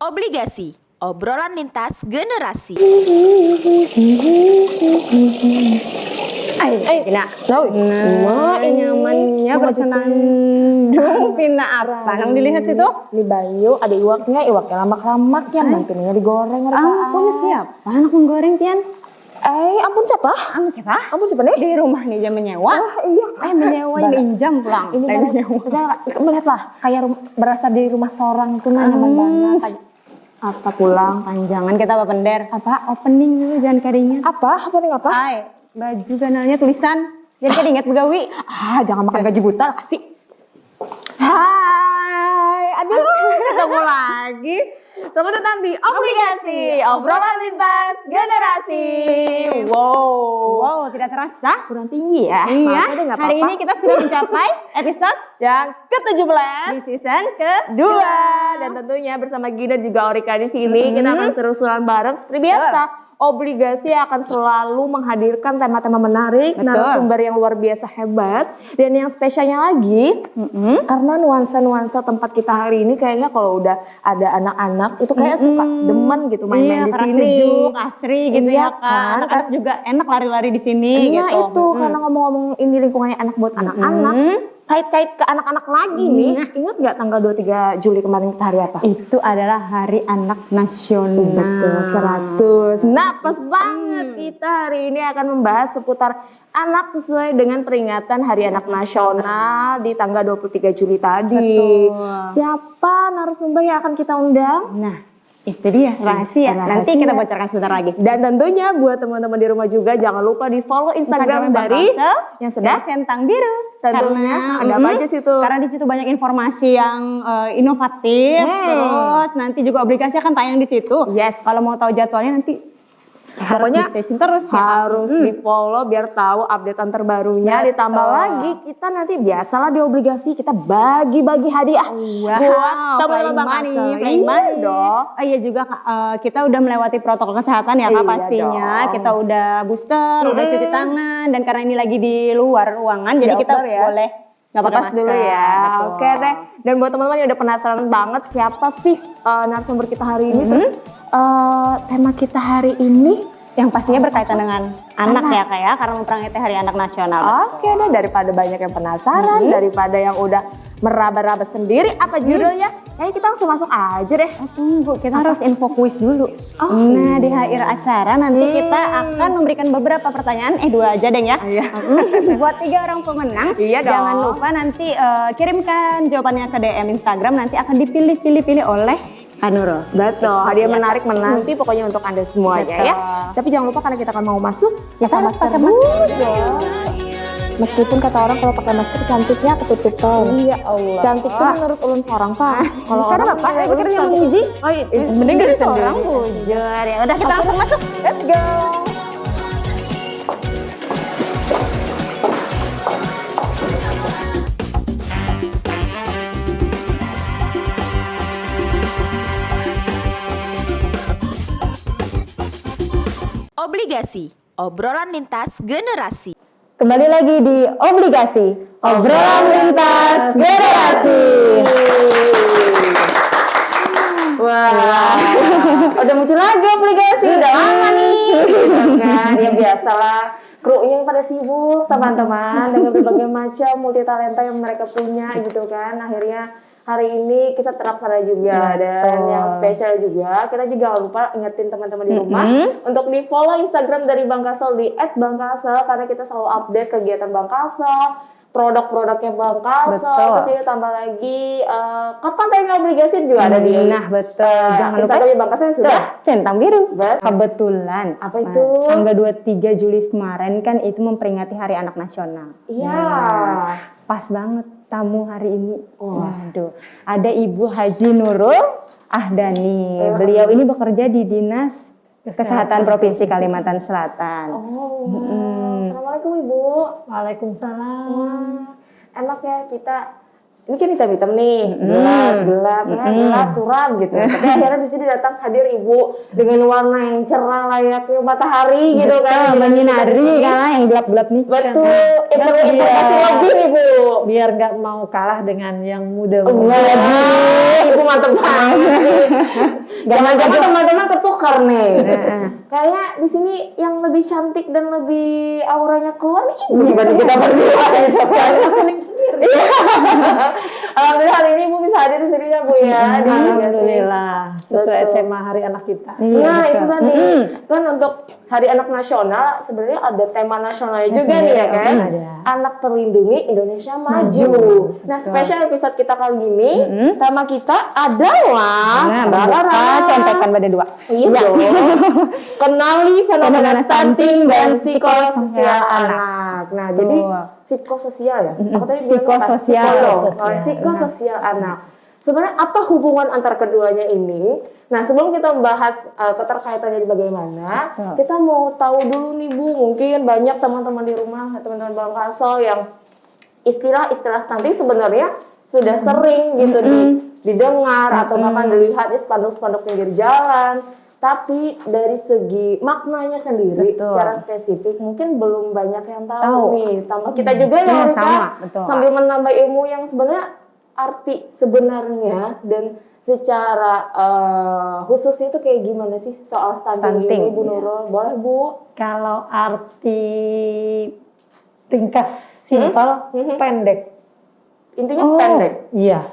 Obligasi, obrolan lintas generasi. Pina, nyamannya bersenandung. Pina apa? Nang dilihat situ? Di Bayu ada iwaknya lamak-lamak ya, pinanya digoreng. Ampun siapa? Anak menggoreng Pian? Ampun siapa? Ampun siapa nih? Di rumah nih dia menyewa. Oh iya. Menyewa ini injam pulang. Ini melihatlah kayak berasa di rumah seorang tuh nyaman banget. Apa pulang? Panjangan kita apa pender? Apa? Opening dulu jangan keringat. Apa? Opening apa? Baju ganalnya tulisan. Biar keringat begawi. Jangan makan gaji buta lah, kasih. Hai, aduh ketemu lagi. Selamat datang di Obligasi, obrolan lintas generasi. Wow, tidak terasa. Kurang tinggi ya. Iya, Maaf, nggak hari apa-apa. ini kita sudah mencapai episode Yang ke-17 di season ke-2. Dan tentunya bersama Gina juga Orika di sini kita akan seru-seruan bareng seperti biasa. Obligasi akan selalu menghadirkan tema-tema menarik, narasumber yang luar biasa hebat, dan yang spesialnya lagi karena nuansa-nuansa tempat kita hari ini kayaknya kalau udah ada anak-anak itu kayak suka demen gitu main-main di sini. Sejuk, asri gitu Iya ya kan. Anak-anak juga enak lari-lari di sini Nah gitu. itu karena ngomong-ngomong ini lingkungannya enak buat anak-anak, kait-kait ke anak-anak lagi nih. Ingat nggak tanggal 23 Juli kemarin kita hari apa? Itu adalah Hari Anak Nasional. Betul, 100. Nah pas banget kita hari ini akan membahas seputar anak sesuai dengan peringatan Hari Anak Nasional di tanggal 23 Juli tadi. Betul. Siapa narasumber yang akan kita undang? Nah, itu dia rahasia. Nanti kita bocorkan sebentar lagi. Dan tentunya buat teman-teman di rumah juga jangan lupa di follow Instagram dari yang sudah Centang Biru. tentunya ada apa aja situ? Karena di situ banyak informasi yang inovatif. Terus nanti juga obligasi akan tayang di situ. Yes. Kalau mau tahu jadwalnya nanti Pokoknya harus di stay tune terus ya. harus di follow biar tahu updatean terbarunya. Ditambah lagi kita nanti biasalah di obligasi kita bagi-bagi hadiah buat teman-teman Bang Kasel. Iya dong. Iya juga kita udah melewati protokol kesehatan ya Kak pastinya. dong. Kita udah booster, udah cuci tangan, dan karena ini lagi di luar ruangan jadi kita outdoor ya. boleh nggak pakai Lepas masker. dulu ya. Betul. Oke deh. Dan buat teman-teman yang udah penasaran banget siapa sih narasumber kita hari ini, terus tema kita hari ini Yang pastinya berkaitan dengan anak ya Kak ya, karena memperingati Hari Anak Nasional. Oke deh, daripada banyak yang penasaran, daripada yang udah meraba-raba sendiri apa judulnya, kayaknya kita langsung masuk aja deh. Tunggu, kita harus info kuis dulu. Nah, di akhir acara nanti kita akan memberikan beberapa pertanyaan, 2 aja deh ya. Buat 3 orang pemenang. Iya dong. Jangan lupa nanti kirimkan jawabannya ke DM Instagram, nanti akan dipilih-pilih oleh Nurul. Betul, hadiah menarik menanti pokoknya untuk Anda semuanya ya. Tapi jangan lupa karena kita akan mau masuk, Kita harus pakai masker dong. Meskipun kata orang kalau pakai masker cantiknya ketutupan. Iya Allah. Cantik tuh menurut ulun seorang Pak. Kalau Karena orang apa? Pikirnya memuji. mending dari seorang sendiri. bujur. Ya udah kita langsung masuk. Let's go. Obligasi, obrolan lintas generasi. Kembali lagi di Obligasi, obrolan lintas generasi. Wah, udah muncul lagi obligasi, udah lama nih. Kan, ya biasalah. Krunya yang pada sibuk, teman-teman, dengan berbagai macam multitalenta yang mereka punya gitu kan. Akhirnya hari ini kita terlaksana juga dan yang spesial juga kita juga jangan lupa ingetin teman-teman di rumah untuk di follow Instagram dari Bang Kasel di @bangkasel karena kita selalu update kegiatan Bang Kasel, produk-produknya Bang Kasel, terus ini tambah lagi kapan tayang obligasi juga ada di Jangan lupa Instagram Bang Kasel sudah. Centang Biru. Betul. Kebetulan. Apa itu? Tanggal 23 Juli kemarin kan itu memperingati Hari Anak Nasional. Iya. Pas banget tamu hari ini. Waduh. Ada Ibu Haji Nurul Ahdani. Beliau ini bekerja di Dinas Kesehatan Provinsi Kalimantan Selatan. Assalamualaikum Ibu. Waalaikumsalam. Enak ya kita ini kan hitam-hitam nih, gelap, suram gitu. Tapi akhirnya di sini datang hadir ibu dengan warna yang cerah layaknya matahari gitu kan. Menyinari karena yang gelap-gelap nih. Betul, informasi lebih nih Bu. Biar nggak mau kalah dengan yang muda. Wah, ibu mantep banget. Jangan-jangan teman-teman ketukar nih. Kayaknya di sini yang lebih cantik dan lebih auranya keluar nih ibu dibanding kita berdua gitu kan. Iya. Alhamdulillah hari ini ibu bisa hadir di sini ya Bu ya. Alhamdulillah, sesuai Betul. tema Hari Anak kita. Nah itu tadi kan untuk Hari Anak Nasional sebenarnya ada tema nasionalnya juga nih ya kan. Ada. Anak terlindungi Indonesia maju. Nah spesial episode kita kali ini tema kita adalah Nah, membuka contekan pada dua. Iya dong. Kenali fenomena stunting dan psikososial anak. Nah, jadi psikososial ya. Aku tadi bilang apa? Psikososial. Psikososial anak. Sebenarnya apa hubungan antar keduanya ini? Nah, sebelum kita membahas keterkaitannya bagaimana, kita mau tahu dulu nih Bu, mungkin banyak teman-teman di rumah, teman-teman Bang Kasel yang istilah-istilah stunting sebenarnya sudah sering gitu didengar atau bahkan dilihat di spanduk-spanduk pinggir jalan. Tapi dari segi maknanya sendiri secara spesifik mungkin belum banyak yang tahu nih. Tambah kita juga yang sambil menambah ilmu yang sebenarnya arti sebenarnya dan secara khusus itu kayak gimana sih soal stunting ini Bu Nurul? Boleh Bu? Kalau arti ringkas, simpel, pendek. Intinya pendek. Iya.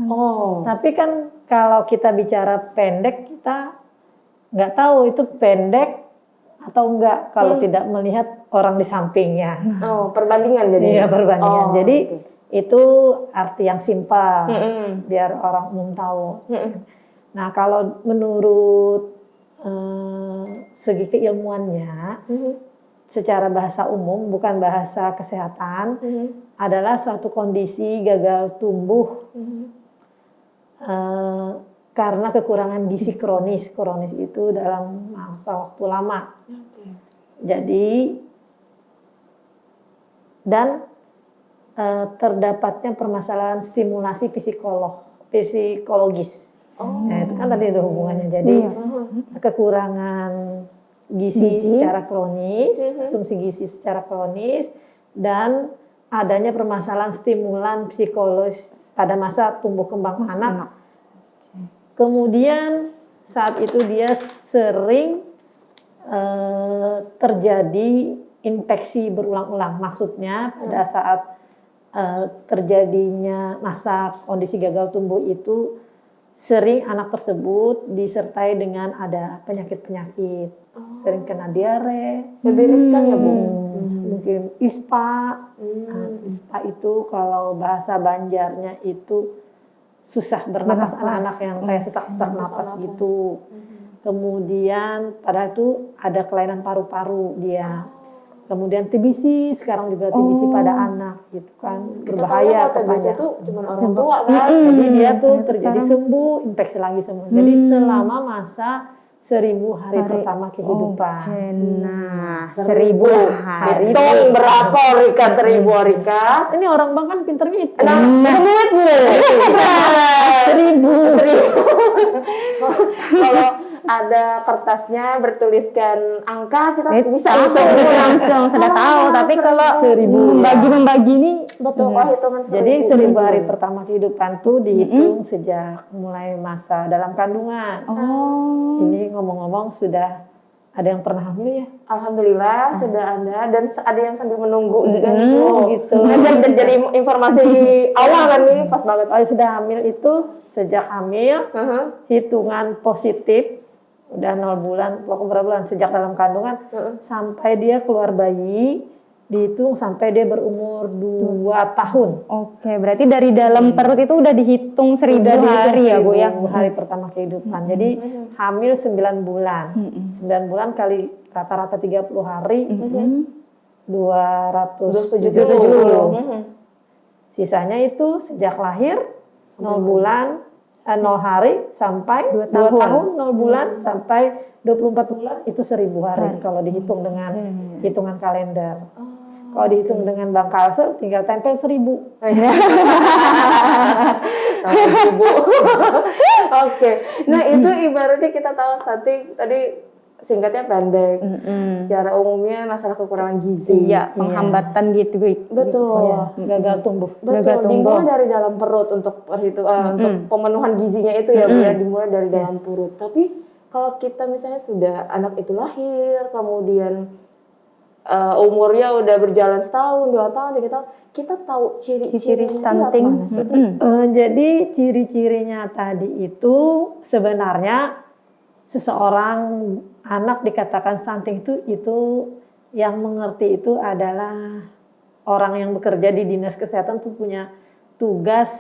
Oh. Tapi kan kalau kita bicara pendek, kita nggak tahu itu pendek atau enggak kalau tidak melihat orang di sampingnya. Oh, perbandingan jadi. Iya, perbandingan. Oh, Jadi oke. itu arti yang simpel biar orang umum tahu. Nah, kalau menurut segi keilmuannya secara bahasa umum bukan bahasa kesehatan adalah suatu kondisi gagal tumbuh karena kekurangan gizi kronis. Kronis itu dalam masa waktu lama. Jadi dan terdapatnya permasalahan stimulasi psikologis. Nah, itu kan tadi ada hubungannya. Jadi kekurangan gizi secara kronis, asumsi gizi secara kronis, dan adanya permasalahan stimulan psikologis pada masa tumbuh kembang anak. Kemudian saat itu dia sering terjadi infeksi berulang-ulang. Maksudnya pada saat terjadinya masa kondisi gagal tumbuh itu sering anak tersebut disertai dengan ada penyakit-penyakit. Sering kena diare. Lebih riskan ya Bu? Mungkin ISPA. Nah, ISPA itu kalau bahasa Banjarnya itu susah bernapas, anak-anak yang kayak sesak-sesak napas gitu. Kemudian padahal itu ada kelainan paru-paru dia. Kemudian TBC, sekarang juga TBC pada anak gitu kan, berbahaya kepada itu cuma orang tua kan. Jadi dia tuh terjadi sembuh, infeksi lagi sembuh. Jadi selama masa 1000 hari pertama kehidupan. Nah, 1000 hari. Hitung berapa Rika 1000 Rika? Ini orang Bang kan pinter gitu. Nah, duit Bu. 1000. Kalau ada kertasnya bertuliskan angka kita bisa hitung langsung sudah tahu. Tapi kalau 1000 membagi ini betul kalau hitungan 1000. Jadi 1000 hari pertama kehidupan tuh dihitung sejak mulai masa dalam kandungan. Ini ngomong-ngomong sudah ada yang pernah hamil ya? Alhamdulillah sudah ada dan ada yang sambil menunggu juga gitu. Nah, dan jadi informasi awal kan ini pas banget. Kalau sudah hamil itu sejak hamil hitungan positif udah 0 bulan, pokoknya berapa bulan sejak dalam kandungan sampai dia keluar bayi dihitung sampai dia berumur 2 tahun. Oke, berarti dari dalam perut itu udah dihitung 1000 hari ya Bu ya? 1000 hari pertama kehidupan. Jadi hamil 9 bulan. 9 bulan kali rata-rata 30 hari 270. Sisanya itu sejak lahir 0 bulan 0 hari sampai 2 tahun 0 bulan sampai 24 bulan itu 1000 hari kalau dihitung dengan hitungan kalender. Kalau dihitung dengan Bank Kalsel tinggal tempel 1.000. Ibu. Oke. Nah, itu ibaratnya kita tahu stunting tadi singkatnya pendek. Secara umumnya masalah kekurangan gizi. Iya, penghambatan gitu. Betul. Gagal tumbuh. Gagal Betul. tumbuh. Dimulai dari dalam perut untuk untuk pemenuhan gizinya itu ya, Bu, ya, dimulai dari dalam perut. Tapi kalau kita misalnya sudah anak itu lahir, kemudian umurnya udah berjalan setahun, 2 tahun, 3 tahun, kita tahu Ciri-ciri ciri-cirinya itu stunting. apa sih? Jadi ciri-cirinya tadi itu sebenarnya seseorang anak dikatakan stunting itu yang mengerti itu adalah orang yang bekerja di dinas kesehatan tuh punya tugas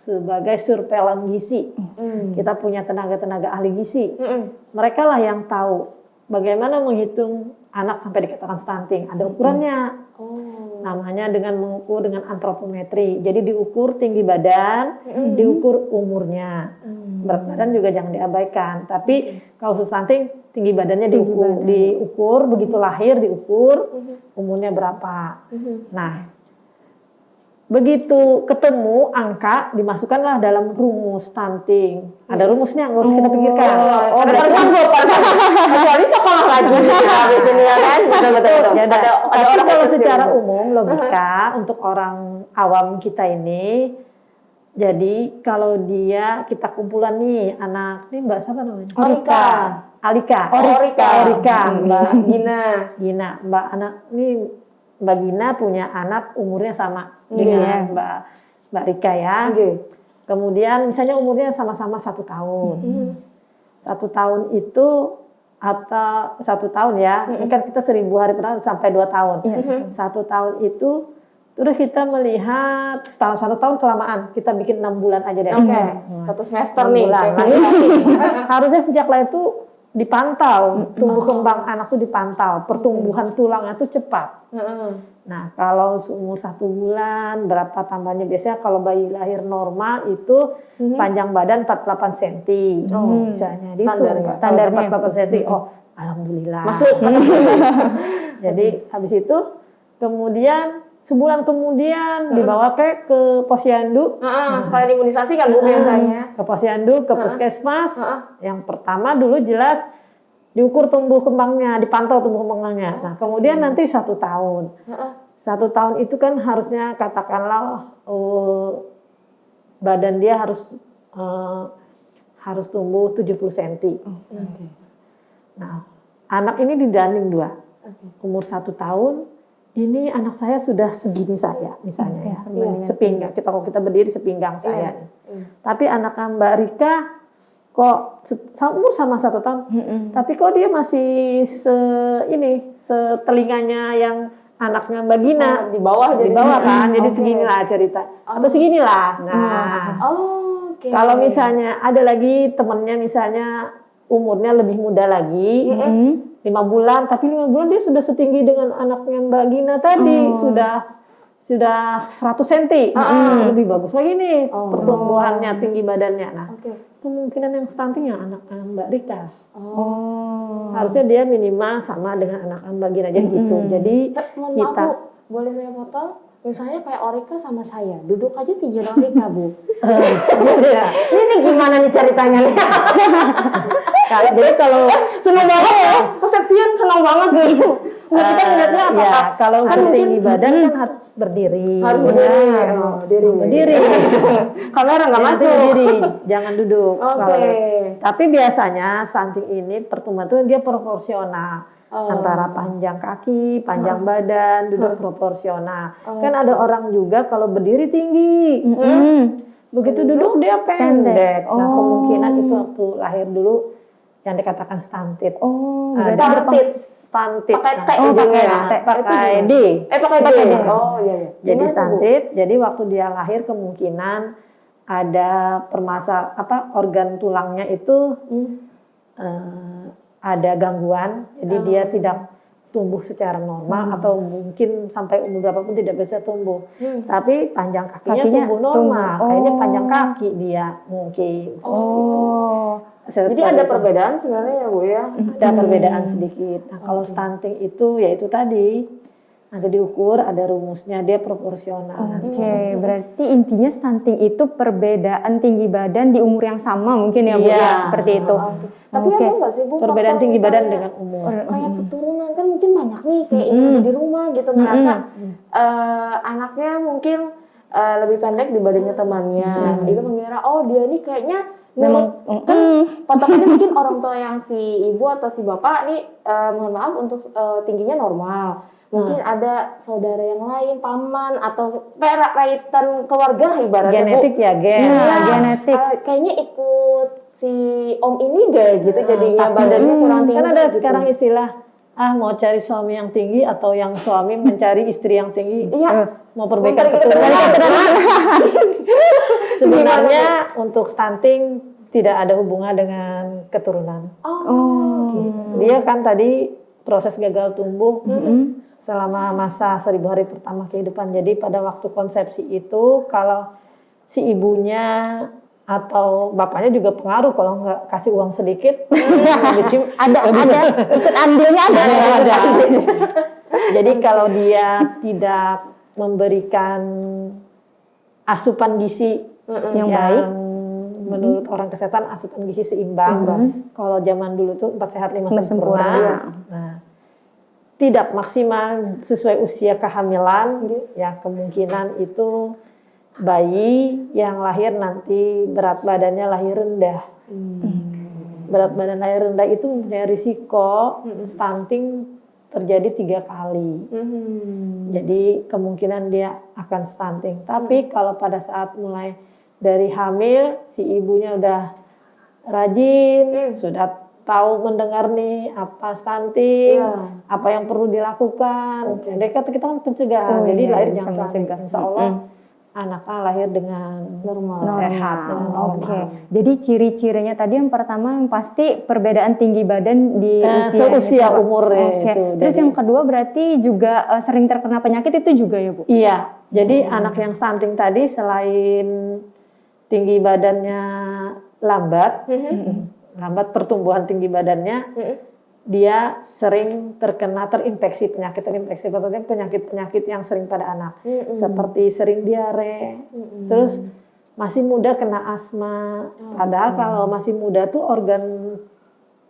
sebagai surveillance gizi. Kita punya tenaga-tenaga ahli gizi. Mereka lah yang tahu bagaimana menghitung anak sampai dikatakan stunting. Ada ukurannya. Namanya dengan mengukur dengan antropometri. Jadi diukur tinggi badan, diukur umurnya. Berat badan juga jangan diabaikan. Tapi kalau stunting tinggi badannya diukur, begitu lahir diukur, umurnya berapa. Nah, begitu ketemu angka dimasukkanlah dalam rumus stunting. Ada rumusnya, nggak usah kita pikirkan. Berarti sanggup. Kecuali sekolah lagi gitu habis ini ya kan. Betul. Ya, Ada tapi orang kalau khusus secara gitu. umum logika untuk orang awam kita ini, jadi kalau dia kita kumpulan nih anak, ini Mbak siapa namanya? Alika. Orika. Mbak Gina. Mbak anak ini Mbak Gina punya anak umurnya sama dengan Mbak Rika ya. Kemudian misalnya umurnya sama-sama 1 tahun. 1 tahun itu atau 1 tahun ya, kan kita 1000 hari pertama sampai 2 tahun. 1 tahun itu terus kita melihat 1 tahun kelamaan, kita bikin 6 bulan aja deh. Oke, 1 semester nih. Bulan. Nah, harusnya sejak lahir tuh dipantau, tumbuh kembang anak tuh dipantau, pertumbuhan tulangnya tuh cepat. Nah, kalau umur 1 bulan, berapa tambahnya? Biasanya kalau bayi lahir normal itu panjang badan 48 cm. Misalnya standarnya 48 cm. Oh, alhamdulillah. Masuk. Jadi habis itu kemudian sebulan kemudian dibawa ke posyandu. Sekalian imunisasi kan Bu biasanya. Ke posyandu, ke puskesmas. Yang pertama dulu jelas diukur tumbuh kembangnya, dipantau tumbuh kembangnya. Nah, kemudian nanti 1 tahun. 1 tahun itu kan harusnya katakanlah badan dia harus tumbuh 70 cm. Nah, anak ini didanding 2. Umur 1 tahun, ini anak saya sudah segini saya, misalnya ya, sepinggang. Kalau kita berdiri sepinggang saya. Tapi anak Mbak Rika kok umur sama 1 tahun, tapi kok dia masih setelinganya yang anaknya Mbak Gina di bawah kan, jadi seginilah cerita atau seginilah. Nah, kalau misalnya ada lagi temennya misalnya umurnya lebih muda lagi, 5 bulan, tapi 5 bulan dia sudah setinggi dengan anaknya Mbak Gina tadi, sudah 100 cm, lebih bagus lagi nih pertumbuhannya, tinggi badannya. Nah, kemungkinan yang stunting yang anak Mbak Rika. Harusnya dia minimal sama dengan anak Mbak Gina, jadi gitu. Jadi kita boleh saya potong? Misalnya kayak Orika sama saya, duduk aja tinggi Orika, Bu. Ini gimana nih ceritanya nih? jadi kalau seneng banget ya, Perseption seneng banget gitu. Kita ngeliatnya apa? Ya, kalau kan untuk tinggi badan kan harus berdiri. Harus berdiri. Berdiri. Kamera nggak Nanti masuk. berdiri, jangan duduk. Oke. Tapi biasanya stunting ini pertumbuhan itu dia proporsional. Antara panjang kaki, panjang badan, duduk proporsional. Kan ada orang juga kalau berdiri tinggi. Begitu duduk dia pendek. Nah, kemungkinan itu waktu lahir dulu yang dikatakan stunted. Stunted. Pakai T ujungnya ya? Pakai D. Pakai D. Oh iya. Jadi stunted. Jadi waktu dia lahir kemungkinan ada organ tulangnya itu ada gangguan. Jadi dia tidak tumbuh secara normal atau mungkin sampai umur berapapun tidak bisa tumbuh. Tapi panjang kakinya tumbuh normal. Kayaknya panjang kaki dia mungkin. Jadi ada perbedaan sebenarnya ya Bu ya? Ada perbedaan sedikit. Nah, kalau stunting itu ya itu tadi Nanti diukur, ada rumusnya, dia proporsional. Oke, berarti intinya stunting itu perbedaan tinggi badan di umur yang sama mungkin ya Bu Iya. ya, seperti itu. Tapi Oke. ada nggak sih Bu Perbedaan faktor tinggi badan misalnya dengan umur. kayak keturunan kan mungkin banyak nih kayak ibu di rumah gitu merasa anaknya mungkin lebih pendek dibandingnya temannya. Itu mengira oh dia nih kayaknya Memang, kan patokannya mungkin orang tua yang si ibu atau si bapak nih mohon maaf untuk tingginya normal. Mungkin ada saudara yang lain, paman atau raitan keluarga lah ibaratnya Genetik Bu. ya, gen. Iya, genetik. Kayaknya ikut si om ini deh gitu jadinya badannya kurang tinggi. Kan ada gitu. sekarang istilah, mau cari suami yang tinggi atau yang suami mencari istri yang tinggi. Iya. Mau perbaikan Memberikan keturunan. Sebenarnya untuk stunting tidak ada hubungan dengan keturunan. Oh, gitu. Dia kan tadi proses gagal tumbuh selama masa 1000 hari pertama kehidupan. Jadi pada waktu konsepsi itu kalau si ibunya atau bapaknya juga pengaruh, kalau nggak kasih uang sedikit Ada ikut andilnya ada. ada. Jadi kalau dia tidak memberikan asupan gizi Yang baik. menurut orang kesehatan asupan gizi seimbang. Kalau zaman dulu tuh 4 sehat 5 5 sempurna. sempurna. Nah, tidak maksimal sesuai usia kehamilan, ya kemungkinan itu bayi yang lahir nanti berat badannya lahir rendah. Berat badan lahir rendah itu mempunyai risiko stunting terjadi 3 kali. Jadi kemungkinan dia akan stunting. Tapi kalau pada saat mulai dari hamil, si ibunya udah rajin, sudah tahu mendengar nih apa stunting, apa yang perlu dilakukan. Jadi kita kan pencegahan, jadi iya, lahir bisa jangan stunting. mencegah. Insya Allah anaknya lahir dengan Normal. sehat, dengan normal. Oke. Jadi ciri-cirinya tadi yang pertama yang pasti perbedaan tinggi badan di usia seusia itu, Pak. umurnya Oke. itu. Terus Jadi- yang kedua berarti juga sering terkena penyakit itu juga ya Bu? Iya, jadi anak yang stunting tadi selain tinggi badannya lambat, lambat pertumbuhan tinggi badannya, dia sering terinfeksi penyakit yang sering pada anak, seperti sering diare, terus masih muda kena asma. Padahal kalau masih muda tuh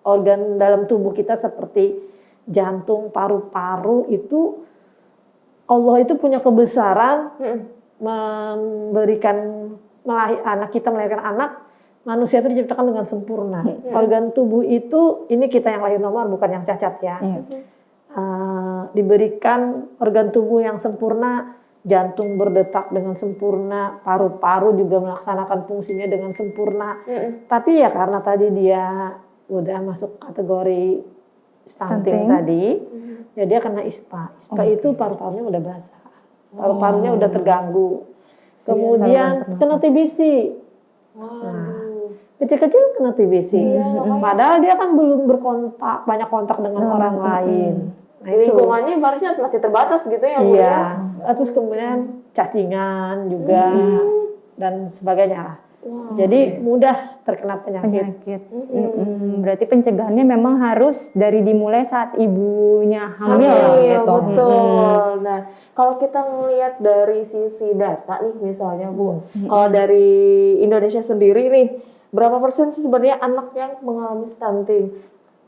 organ dalam tubuh kita seperti jantung, paru-paru itu Allah itu punya kebesaran anak kita melahirkan anak, manusia itu diciptakan dengan sempurna. Organ tubuh itu, ini kita yang lahir normal bukan yang cacat ya. Diberikan organ tubuh yang sempurna, jantung berdetak dengan sempurna, paru-paru juga melaksanakan fungsinya dengan sempurna. Tapi ya karena tadi dia udah masuk kategori stunting tadi, ya dia kena ISPA. ISPA itu paru-parunya udah basah, paru-parunya udah terganggu. Kemudian kena TBC. Nah, kecil-kecil kena TBC. Padahal dia kan belum banyak kontak dengan orang lain. Nah, itu. Lingkungannya ibaratnya masih terbatas gitu ya Bu Iya. ya. Terus kemudian cacingan juga dan sebagainya lah. Jadi mudah terkena penyakit. Berarti pencegahannya memang harus dari dimulai saat ibunya hamil Iya, gitu. betul. Nah, kalau kita melihat dari sisi data nih misalnya Bu, kalau dari Indonesia sendiri nih, berapa persen sih sebenarnya anak yang mengalami stunting?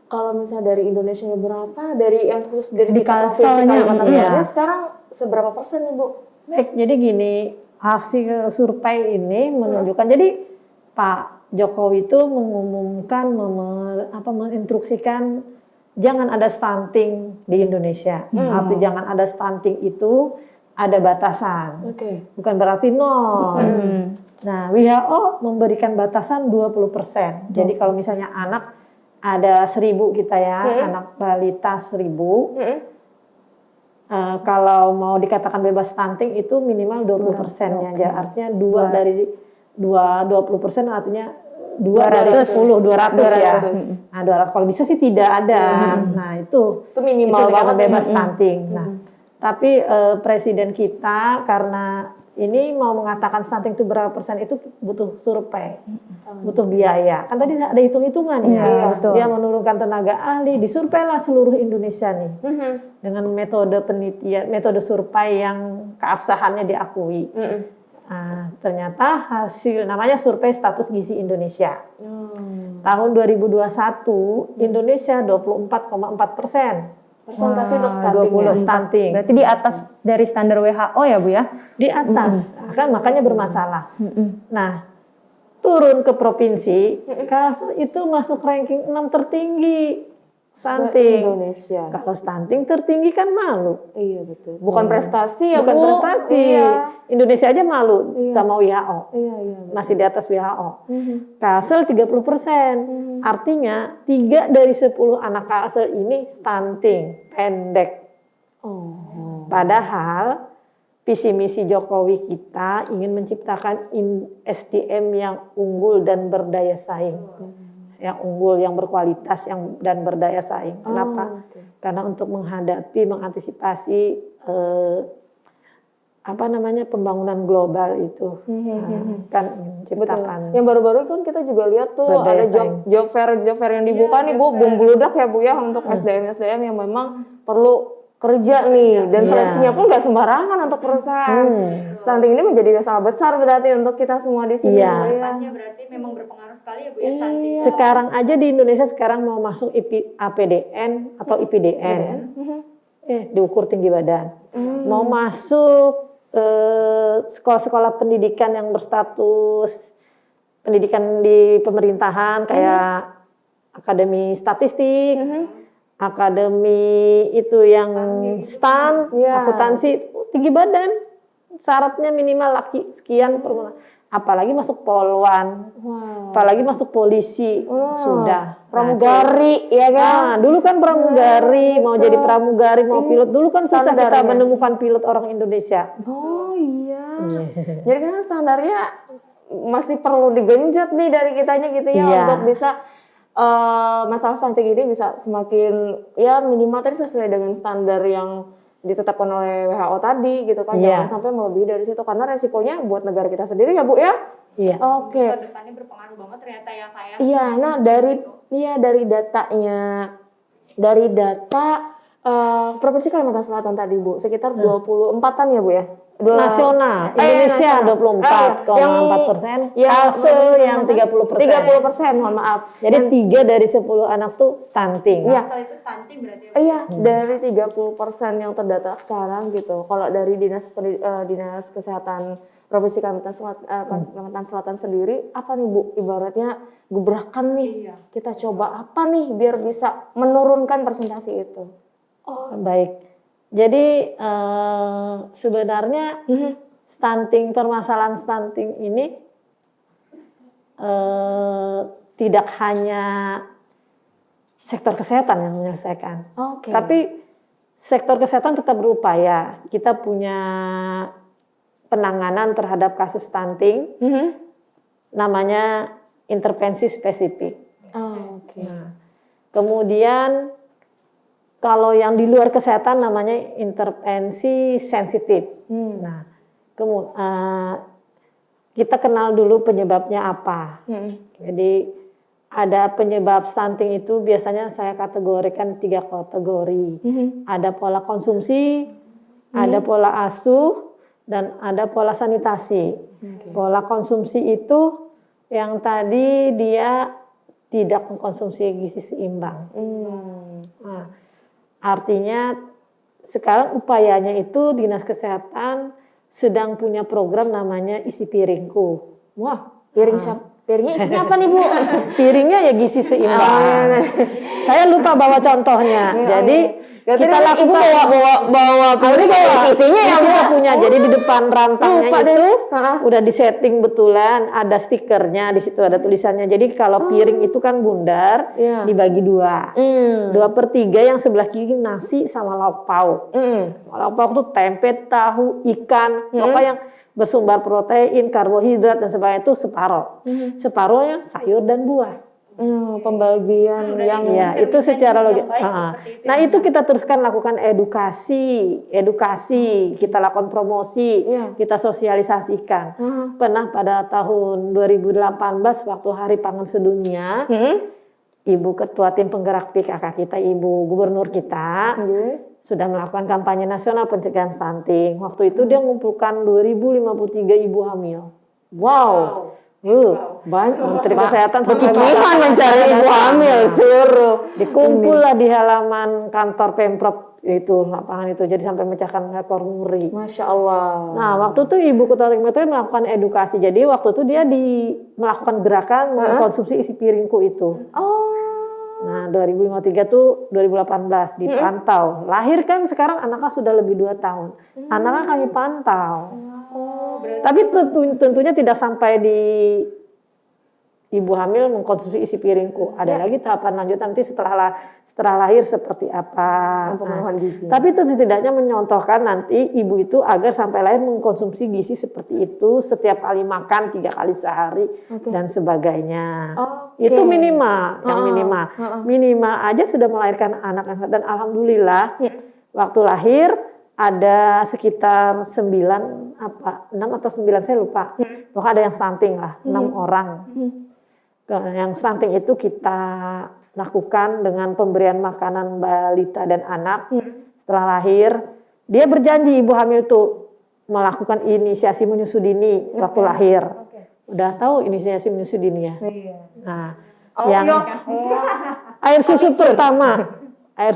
Kalau misalnya dari Indonesia berapa? Dari yang khusus dari Di kita provinsi Kalselnya, Kalimantan iya. Selatan sekarang seberapa persen nih Bu? Baik, jadi gini, hasil survei ini menunjukkan, jadi Pak Jokowi itu mengumumkan, menginstruksikan jangan ada stunting di Indonesia. Arti jangan ada stunting itu ada batasan. Bukan berarti nol. Nah, WHO memberikan batasan 20%. Jadi kalau misalnya anak ada 1000 kita ya, anak balita 1000. Kalau mau dikatakan bebas stunting itu minimal 20%-nya aja. Artinya 2 dari 20% artinya 2 dari 10, 200 ya. Nah, 200 kalau bisa sih tidak ada. Nah, itu Itu minimal itu banget bebas stunting. Nah, tapi presiden kita karena ini mau mengatakan stunting itu berapa persen itu butuh survei, butuh biaya. Kan tadi ada hitung-hitungannya. Iya, betul. Dia menurunkan tenaga ahli, disurveilah seluruh Indonesia nih dengan metode penelitian, metode survei yang keabsahannya diakui. Nah, ternyata hasil namanya survei status gizi Indonesia. Tahun 2021 Indonesia 24,4%. Persentase untuk Wah, stunting. 20 stunting. Berarti di atas dari standar WHO ya Bu ya? Di atas, kan makanya bermasalah. Nah, turun ke provinsi, Kalsel itu masuk ranking 6 tertinggi stunting. Indonesia. Kalau stunting tertinggi kan malu. Iya betul. Bukan prestasi ya Bukan Bu. prestasi. Iya. Indonesia aja malu sama WHO. Iya iya. betul. Masih di atas WHO. Kalsel 30%. Artinya 3 dari 10 anak Kalsel ini stunting, pendek. Oh. Padahal visi misi Jokowi kita ingin menciptakan SDM yang unggul dan berdaya saing. Yang unggul, yang berkualitas, dan berdaya saing. Kenapa? Karena untuk menghadapi, mengantisipasi pembangunan global itu. Kan menciptakan. Betul. Yang baru-baru kan kita juga lihat tuh Berdaya ada saing. job fair yang dibuka nih Bu, boom bludak ya Bu ya untuk SDM yang memang perlu kerja nih dan seleksinya pun nggak sembarangan untuk perusahaan. Stunting ini menjadi masalah besar berarti untuk kita semua di sini. Iya. Bu, ya. Berarti memang berpengaruh sekali ya Bu Iya. Sekarang aja di Indonesia sekarang mau masuk APDN atau IPDN. Diukur tinggi badan. Mau masuk sekolah-sekolah pendidikan yang berstatus pendidikan di pemerintahan kayak akademi statistik, akademi itu yang STAN, akuntansi, tinggi badan. Syaratnya minimal laki sekian per. Apalagi masuk polwan, apalagi masuk polisi, sudah. Pramugari ya kan? Nah, dulu kan pramugari, mau jadi pramugari, mau pilot. Dulu kan susah kita menemukan pilot orang Indonesia. Oh iya. Jadi kan standarnya masih perlu digenjot nih dari kitanya gitu ya untuk bisa masalah stunting ini bisa semakin ya minimal tadi sesuai dengan standar yang ditetapkan oleh WHO tadi gitu kan, jangan sampai melebihi dari situ karena resikonya buat negara kita sendiri ya Bu ya. Iya. Oke. Depannya berpengaruh banget ternyata ya kayak. Iya, nah dari data Provinsi Kalimantan Selatan tadi Bu, sekitar 24-an ya Bu ya? Nasional, Indonesia 24,4%, Kalsel yang 30%. 30%, mohon maaf. Jadi 3 dari 10 anak tuh stunting. Iya. Asal itu stunting berarti ya. Iya, dari 30% yang terdata sekarang gitu. Kalau dari Dinas Kesehatan Provinsi Kalimantan Selatan sendiri, apa nih Bu? Ibaratnya gebrakan nih. Kita coba apa nih biar bisa menurunkan persentase itu? Oh, baik. Jadi sebenarnya permasalahan stunting ini tidak hanya sektor kesehatan yang menyelesaikan. Tapi sektor kesehatan tetap berupaya. Kita punya penanganan terhadap kasus stunting, namanya intervensi spesifik. Nah, kemudian kalau yang di luar kesehatan namanya intervensi sensitif. Nah, kita kenal dulu penyebabnya apa. Jadi ada penyebab stunting itu biasanya saya kategorikan 3 kategori. Ada pola konsumsi, ada pola asuh, dan ada pola sanitasi. Pola konsumsi itu yang tadi dia tidak mengkonsumsi gizi seimbang. Nah, artinya sekarang upayanya itu Dinas Kesehatan sedang punya program namanya Isi Piringku. Wah, piringnya isinya apa nih Bu? Piringnya ya gizi seimbang. Saya lupa bawa contohnya. Jadi kita lakukan. Ibu bawa piring isinya ya Bu. Kita punya. Jadi di depan rantangnya itu udah disetting betulan, ada stikernya di situ ada tulisannya. Jadi kalau piring itu kan bundar, dibagi 2. 2/3 yang sebelah kiri nasi sama lauk pauk. Lauk pauk itu tempe, tahu, ikan, pokoknya yang bersumber protein, karbohidrat dan sebagainya itu separuh. Separuhnya sayur dan buah. Pembagian yang Ya, itu secara logis. baik Ah. seperti itu Nah, ya. itu kita teruskan lakukan edukasi, kita lakukan promosi, Iya. kita sosialisasikan. Pernah pada tahun 2018 waktu Hari Pangan Sedunia, Ibu Ketua Tim Penggerak PKK kita, Ibu Gubernur kita, sudah melakukan kampanye nasional pencegahan stunting. Waktu itu dia mengumpulkan 2053 ibu hamil. Wow. Banyak Menteri Kesehatan sampai kekikihan mencari ibu hamil suruh dikumpul lah di halaman kantor Pemprov itu lapangan itu, jadi sampai memecahkan rekor muri. Masya Allah. Nah, waktu itu Ibu Ketua Tim Penggerak melakukan edukasi. Jadi waktu itu dia melakukan gerakan mengkonsumsi isi piringku itu. Nah, 2053 tuh 2018 dipantau. Lahir kan sekarang anaknya sudah lebih 2 tahun. Anaknya kami pantau. Tapi tentunya tidak sampai di ibu hamil mengkonsumsi isi piringku. Ada lagi tahapan lanjutan nanti setelah lahir seperti apa. Pemenuhan gizi. Tapi itu setidaknya menyontohkan nanti ibu itu agar sampai lahir mengkonsumsi gizi seperti itu setiap kali makan 3 kali sehari dan sebagainya. Itu minimal, yang minimal. Minimal aja sudah melahirkan anak yang sehat. Dan alhamdulillah waktu lahir ada sekitar 6 atau 9 saya lupa. Pokoknya ada yang stunting lah, 6 orang. Yang stunting itu kita lakukan dengan pemberian makanan balita dan anak setelah lahir. Dia berjanji ibu hamil itu melakukan inisiasi menyusu dini waktu lahir. Udah tahu inisiasi menyusu dini ya? Nah, yang air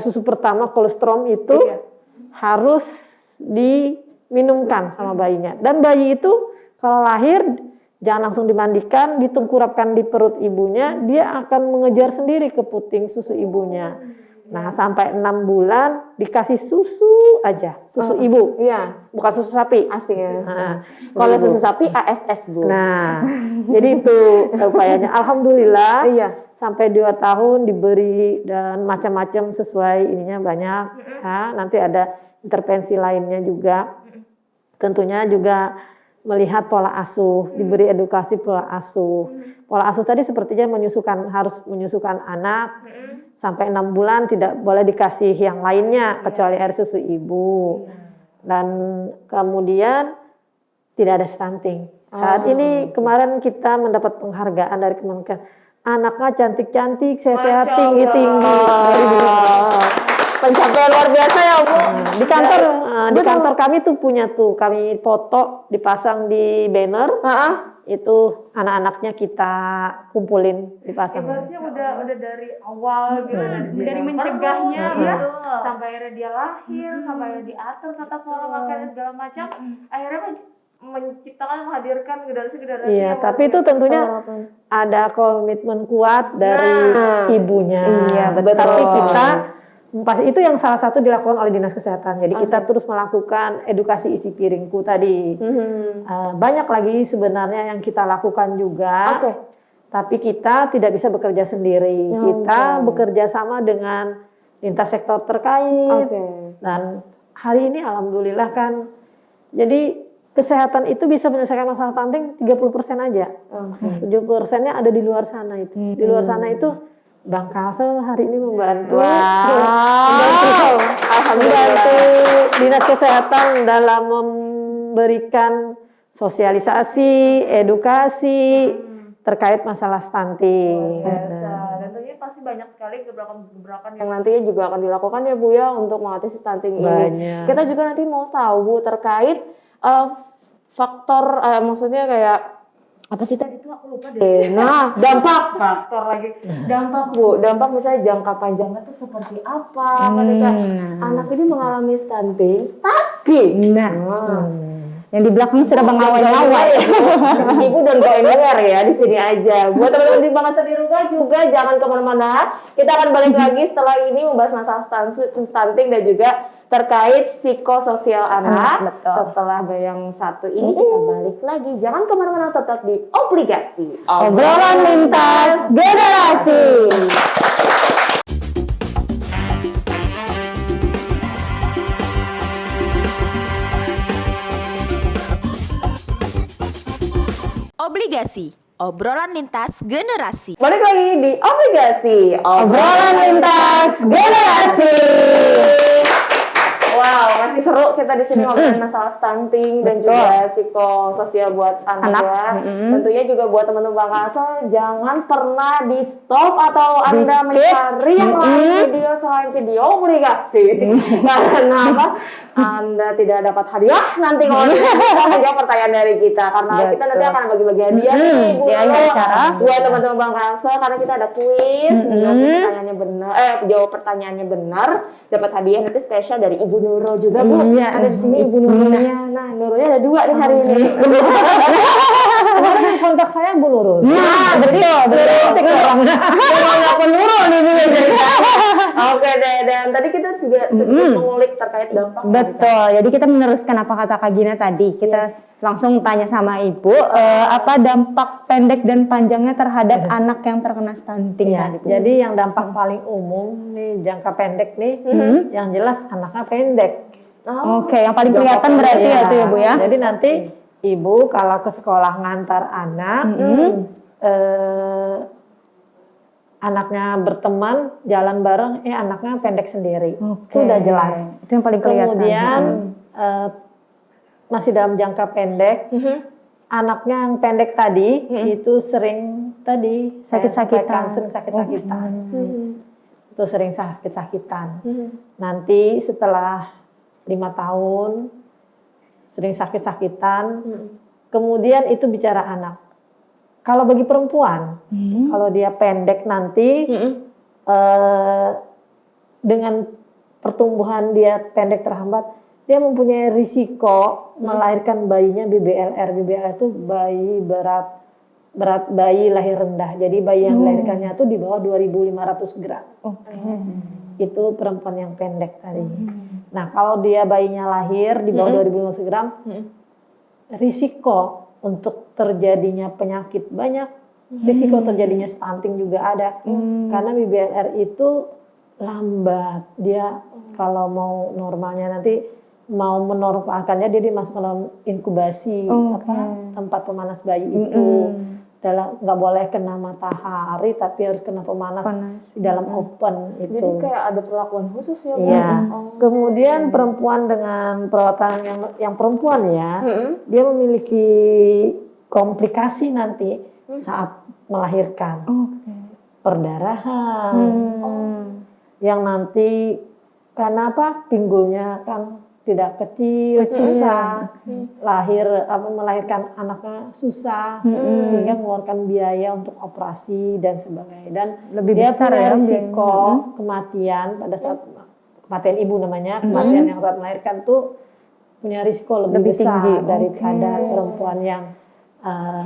susu pertama kolostrum itu harus diminumkan sama bayinya. Dan bayi itu kalau lahir jangan langsung dimandikan, ditengkurapkan di perut ibunya, dia akan mengejar sendiri ke puting susu ibunya. Nah, sampai 6 bulan dikasih susu aja, susu ibu. Iya, Bukan susu sapi. asik ya. Nah, Kalau susu sapi ASS, Bu. Nah, jadi itu upayanya. Alhamdulillah. Iya. Sampai 2 tahun diberi dan macam-macam sesuai ininya banyak. Ya, nanti ada intervensi lainnya juga. Tentunya juga melihat pola asuh, diberi edukasi pola asuh. Pola asuh tadi sepertinya harus menyusukan anak sampai 6 bulan, tidak boleh dikasih yang lainnya kecuali air susu ibu. Dan kemudian tidak ada stunting. Saat ini kemarin kita mendapat penghargaan dari Kemenkes. Anaknya cantik-cantik, sehat-sehat, tinggi-tinggi. Pencapaian luar biasa ya, Bu. Di kantor kami tuh punya kami foto dipasang di banner. Itu anak-anaknya kita kumpulin dipasang. Ibaratnya udah dari awal gitu, dari mencegahnya gitu, sampai akhirnya dia lahir, sampai akhirnya diatur tata pola makan dan segala macam, akhirnya menciptakan, menghadirkan generasi-generasi. Iya, yang tapi itu tentunya ada komitmen kuat dari ibunya. Iya, betul. Tapi kita pas itu yang salah satu dilakukan oleh Dinas Kesehatan. Jadi kita terus melakukan edukasi isi piringku tadi. Banyak lagi sebenarnya yang kita lakukan juga. Tapi kita tidak bisa bekerja sendiri. Kita bekerja sama dengan lintas sektor terkait. Dan hari ini alhamdulillah kan, jadi kesehatan itu bisa menyelesaikan masalah stunting 30% aja. 70%-nya ada di luar sana itu. Di luar sana itu Bang Kalsel hari ini membantu. Membantu Dinas Kesehatan dalam memberikan sosialisasi, edukasi terkait masalah stunting. dan tentunya pasti banyak sekali gebrakan-gebrakan Yang nantinya juga akan dilakukan ya, Bu ya, untuk mengatasi stunting ini. Banyak. Kita juga nanti mau tahu, Bu, terkait faktor, maksudnya kayak apa sih tadi tuh aku lupa deh. Nah, dampak faktor lagi. Dampak, Bu. Dampak misalnya jangka panjangnya tuh seperti apa ketika anak ini mengalami stunting, tapi yang di belakang sudah mengawal-awal. Ibu don't go anywhere ya, di sini aja. Buat teman-teman di Bangsa di rumah juga jangan kemana-mana. Kita akan balik lagi setelah ini membahas masalah stunting dan juga terkait psikososial anak. Setelah yang satu ini kita balik lagi. Jangan kemana-mana, tetap di Obligasi. Obrolan lintas generasi. Obligasi, Obrolan lintas generasi. Balik lagi di Obligasi, Obrolan lintas generasi. Wow, masih seru kita di sini ngobrolin masalah stunting dan juga psikososial buat anak ya. Tentunya juga buat teman-teman Bangkasel, jangan pernah di stop atau Anda mencari yang lain video selain video Obligasi. Karena apa? Anda tidak dapat hadiah nanti kalau tidak bisa menjawab pertanyaan dari kita. Karena kita nanti akan bagi-bagi hadiah nih Bu di akhir acara. buat teman-teman Bangkasel, karena kita ada kuis, jawab pertanyaannya benar, dapat hadiah nanti spesial dari Ibu Nurul juga Bu. Iya. Ada di sini Ibu Nurulnya. Nah, Nurulnya ada 2 nih hari ini. Kemarin kontak saya Bu Nurul. Nah, betul. Nggak Nurul nih Bu yang cerita. Oke deh, dan tadi kita juga sedikit mengulik terkait dampak. Betul. Jadi kita meneruskan apa kata Kak Gina tadi. Kita langsung tanya sama Ibu, apa dampak pendek dan panjangnya terhadap anak yang terkena stunting Ya, tadi, Bu? jadi yang dampak paling umum nih jangka pendek nih, yang jelas anaknya pendek. Oke, yang paling kelihatan berarti ya itu ya Bu ya. Jadi nanti ibu kalau ke sekolah ngantar anak, anaknya berteman, jalan bareng, anaknya pendek sendiri. Itu udah jelas. Itu yang paling kelihatan. Kemudian masih dalam jangka pendek, anaknya yang pendek tadi itu sering tadi Sakit-sakitan. sering sakit-sakitan. Itu sering sakit-sakitan. Nanti setelah 5 tahun sering sakit-sakitan. Kemudian itu bicara anak. Kalau bagi perempuan, kalau dia pendek nanti dengan pertumbuhan dia pendek terhambat, dia mempunyai risiko melahirkan bayinya BBLR. BBLR itu bayi berat bayi lahir rendah. Jadi bayi yang dilahirkannya itu di bawah 2.500 gram. Itu perempuan yang pendek tadi. Nah, kalau dia bayinya lahir di bawah 2.500 gram, risiko untuk terjadinya penyakit banyak, risiko terjadinya stunting juga ada. Karena BBLR itu lambat. Dia kalau mau normalnya nanti mau menormalkannya dia dimasukkan dalam inkubasi tempat pemanas bayi itu. Nggak boleh kena matahari tapi harus kena pemanas di dalam open itu. Jadi kayak ada perlakuan khusus ya Bu? Iya. Kemudian perempuan dengan perawatan yang perempuan ya, dia memiliki komplikasi nanti saat melahirkan. Perdarahan. Yang nanti karena apa? Pinggulnya kan tidak kecil, susah. Melahirkan anaknya susah, sehingga mengeluarkan biaya untuk operasi dan sebagainya. Dan lebih dia besar punya ya risiko kematian pada saat kematian ibu namanya, kematian yang saat melahirkan tuh punya risiko lebih besar tinggi daripada perempuan yang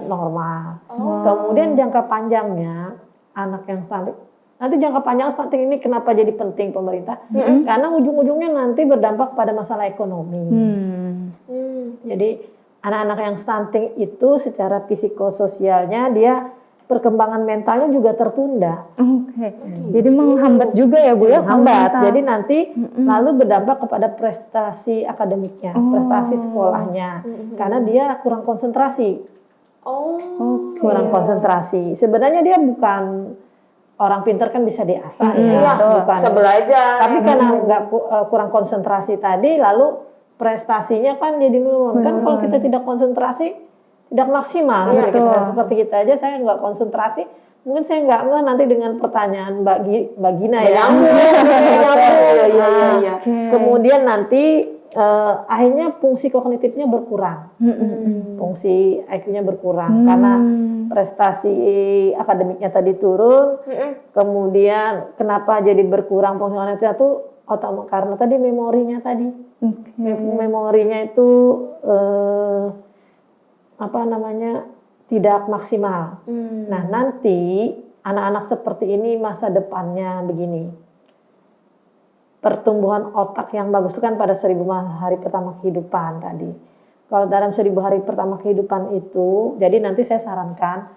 normal. Kemudian jangka panjangnya anak yang stunting. Nanti jangka panjang stunting ini kenapa jadi penting pemerintah? Karena ujung-ujungnya nanti berdampak pada masalah ekonomi. Jadi anak-anak yang stunting itu secara psikososialnya dia perkembangan mentalnya juga tertunda. Jadi menghambat juga ya Bu ya? Hambat. Jadi nanti lalu berdampak kepada prestasi akademiknya, prestasi sekolahnya. Karena dia kurang konsentrasi. Kurang konsentrasi. Sebenarnya dia bukan orang pintar kan bisa diasah ya, bukan. Bisa belajar. Tapi karena kurang konsentrasi tadi, lalu prestasinya kan jadi menurun. Kan kalau kita tidak konsentrasi, tidak maksimal. Seperti kita aja, saya nggak konsentrasi, mungkin saya nggak nanti dengan pertanyaan Mbak Gina ya. Kemudian nanti akhirnya fungsi kognitifnya berkurang, fungsi IQ-nya berkurang karena prestasi akademiknya tadi turun. Kemudian kenapa jadi berkurang fungsi kognitifnya itu karena tadi memorinya tadi, memorinya itu tidak maksimal. Nah nanti anak-anak seperti ini masa depannya begini. Pertumbuhan otak yang bagus itu kan pada 1000 hari pertama kehidupan tadi. Kalau dalam 1000 hari pertama kehidupan itu, jadi nanti saya sarankan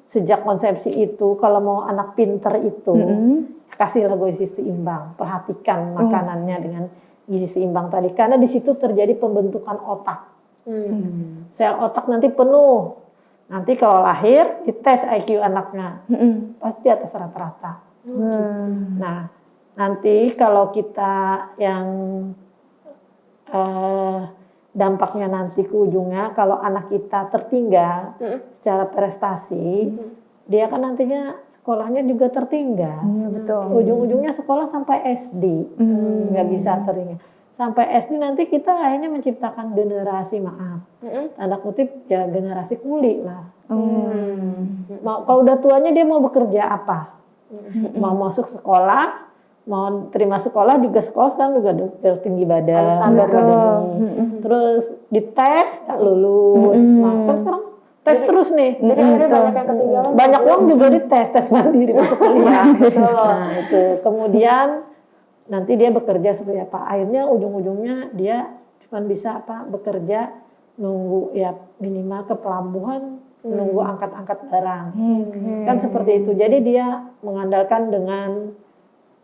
sejak konsepsi itu kalau mau anak pinter itu kasihlah gizi seimbang, perhatikan makanannya dengan gizi seimbang tadi, karena di situ terjadi pembentukan otak. Sel otak nanti penuh. Nanti kalau lahir dites IQ anaknya, pasti atas rata-rata. Nah, nanti kalau kita yang dampaknya nanti ke ujungnya, kalau anak kita tertinggal secara prestasi, dia kan nantinya sekolahnya juga tertinggal. Iya, betul. Ujung-ujungnya sekolah sampai SD, nggak bisa tertinggal. Sampai SD nanti kita akhirnya menciptakan generasi, maaf, tanda kutip ya generasi kuli lah. Kalau udah tuanya dia mau bekerja apa? Mau masuk sekolah, mau terima sekolah juga sekolah sekarang juga tertinggi badan. Ada standar Terus dites nggak lulus, kan sekarang tes terus nih. Jadi akhirnya banyak yang ketinggalan. Banyak uang juga dites, tes mandiri masuk kuliah. Nah itu kemudian nanti dia bekerja seperti apa? Akhirnya ujung-ujungnya dia cuma bisa apa? Bekerja nunggu ya minimal ke pelabuhan, nunggu angkat-angkat barang. Kan seperti itu. Jadi dia mengandalkan dengan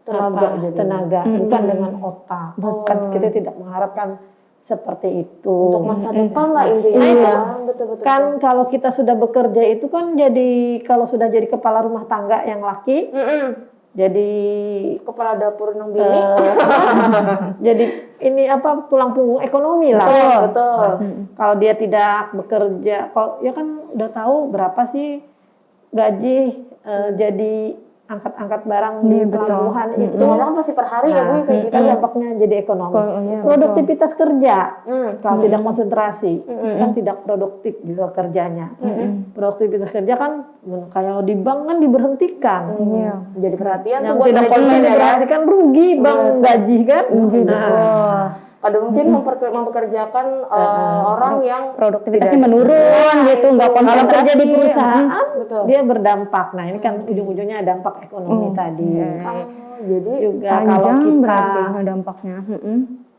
tenaga, bukan dengan otak. Kan kita tidak mengharapkan seperti itu. Untuk masa depan lah intinya. Iya. Betul-betul. Kan kalau kita sudah bekerja itu kan jadi kalau sudah jadi kepala rumah tangga yang laki, jadi Kepala dapur nang bini. jadi ini apa tulang punggung ekonomi lah. Betul. Kalau dia tidak bekerja, kalau ya kan udah tahu berapa sih gaji jadi angkat-angkat barang di pelabuhan itu. Itu kan pasti per hari ya Bu kayak gitu. Kan dampaknya jadi ekonomi. Produktivitas kerja, kalau tidak konsentrasi, kan tidak produktif juga kerjanya. Produktivitas kerja kan kalau di bank kan diberhentikan. Jadi perhatian tuh Yang buat tidak konsen manajemen ya. diberhentikan rugi bank gaji kan. Ada mungkin mempekerjakan orang yang Produktivitasnya menurun gitu, nggak Kalau konsentrasi. kerja di perusahaan, Betul. dia berdampak. Nah ini kan ujung-ujungnya dampak ekonomi tadi. jadi Juga kalau Panjang kita berarti dampaknya.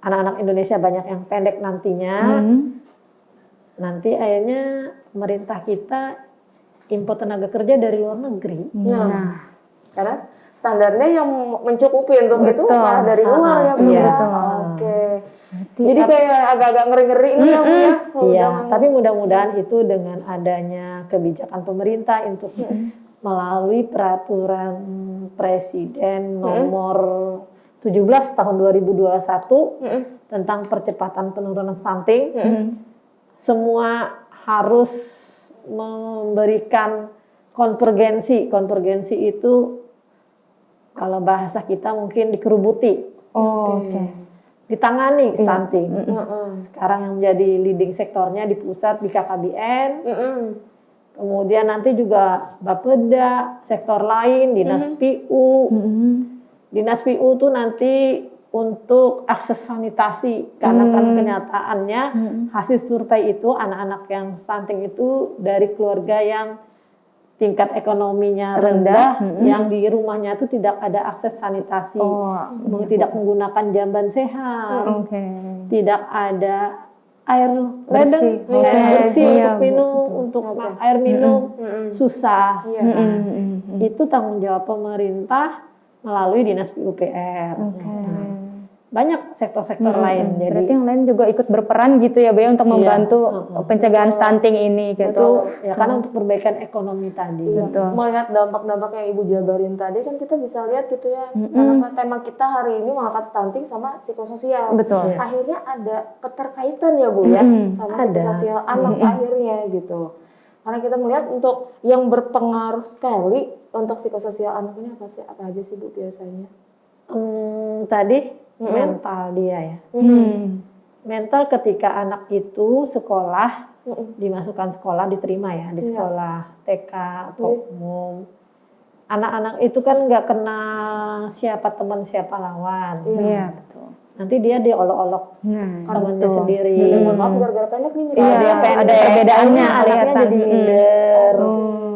anak-anak Indonesia banyak yang pendek nantinya, nanti akhirnya pemerintah kita impor tenaga kerja dari luar negeri. nah, karena standarnya yang mencukupi untuk itu Betul. malah dari luar ya Bu Iya. ya. Oke. Jadi kayak agak-agak ngeri-ngeri nih ya Bu ya. Iya, tapi mudah-mudahan itu dengan adanya kebijakan pemerintah untuk melalui peraturan Presiden nomor 17 tahun 2021 tentang percepatan penurunan stunting, semua harus memberikan konvergensi. Konvergensi itu kalau bahasa kita mungkin dikerubuti, ditangani stunting. Sekarang yang menjadi leading sektornya di pusat di KKBN, kemudian nanti juga Bapeda, sektor lain, Dinas PU. Dinas PU tuh nanti untuk akses sanitasi, karena kan kenyataannya hasil survei itu anak-anak yang stunting itu dari keluarga yang tingkat ekonominya rendah, yang di rumahnya itu tidak ada akses sanitasi, tidak menggunakan jamban sehat, tidak ada air ledeng, bersih untuk minum, untuk air minum susah. Itu tanggung jawab pemerintah melalui Dinas PUPR. Banyak sektor-sektor lain. Jadi Berarti yang lain juga ikut berperan gitu ya Bu ya, untuk membantu pencegahan stunting ini gitu. ya karena untuk perbaikan ekonomi tadi. Melihat dampak-dampak yang Ibu jabarin tadi kan kita bisa lihat gitu ya. Kenapa tema kita hari ini mengangkat stunting sama psikososial. Betul. Akhirnya ada keterkaitan ya Bu ya sama psikososial anak akhirnya gitu. Karena kita melihat untuk yang berpengaruh sekali untuk psikososial anak ini apa aja sih Bu biasanya? Tadi mental dia ya. Mental ketika anak itu sekolah, dimasukkan sekolah, diterima ya di sekolah TK atau umum. Anak-anak itu kan nggak kenal siapa teman siapa lawan. Iya, betul. Nanti dia diolok-olok temannya sendiri. Mohon maaf gara-gara pendek nih misalnya. Dia Ada pendek, perbedaannya anaknya kelihatan. jadi minder,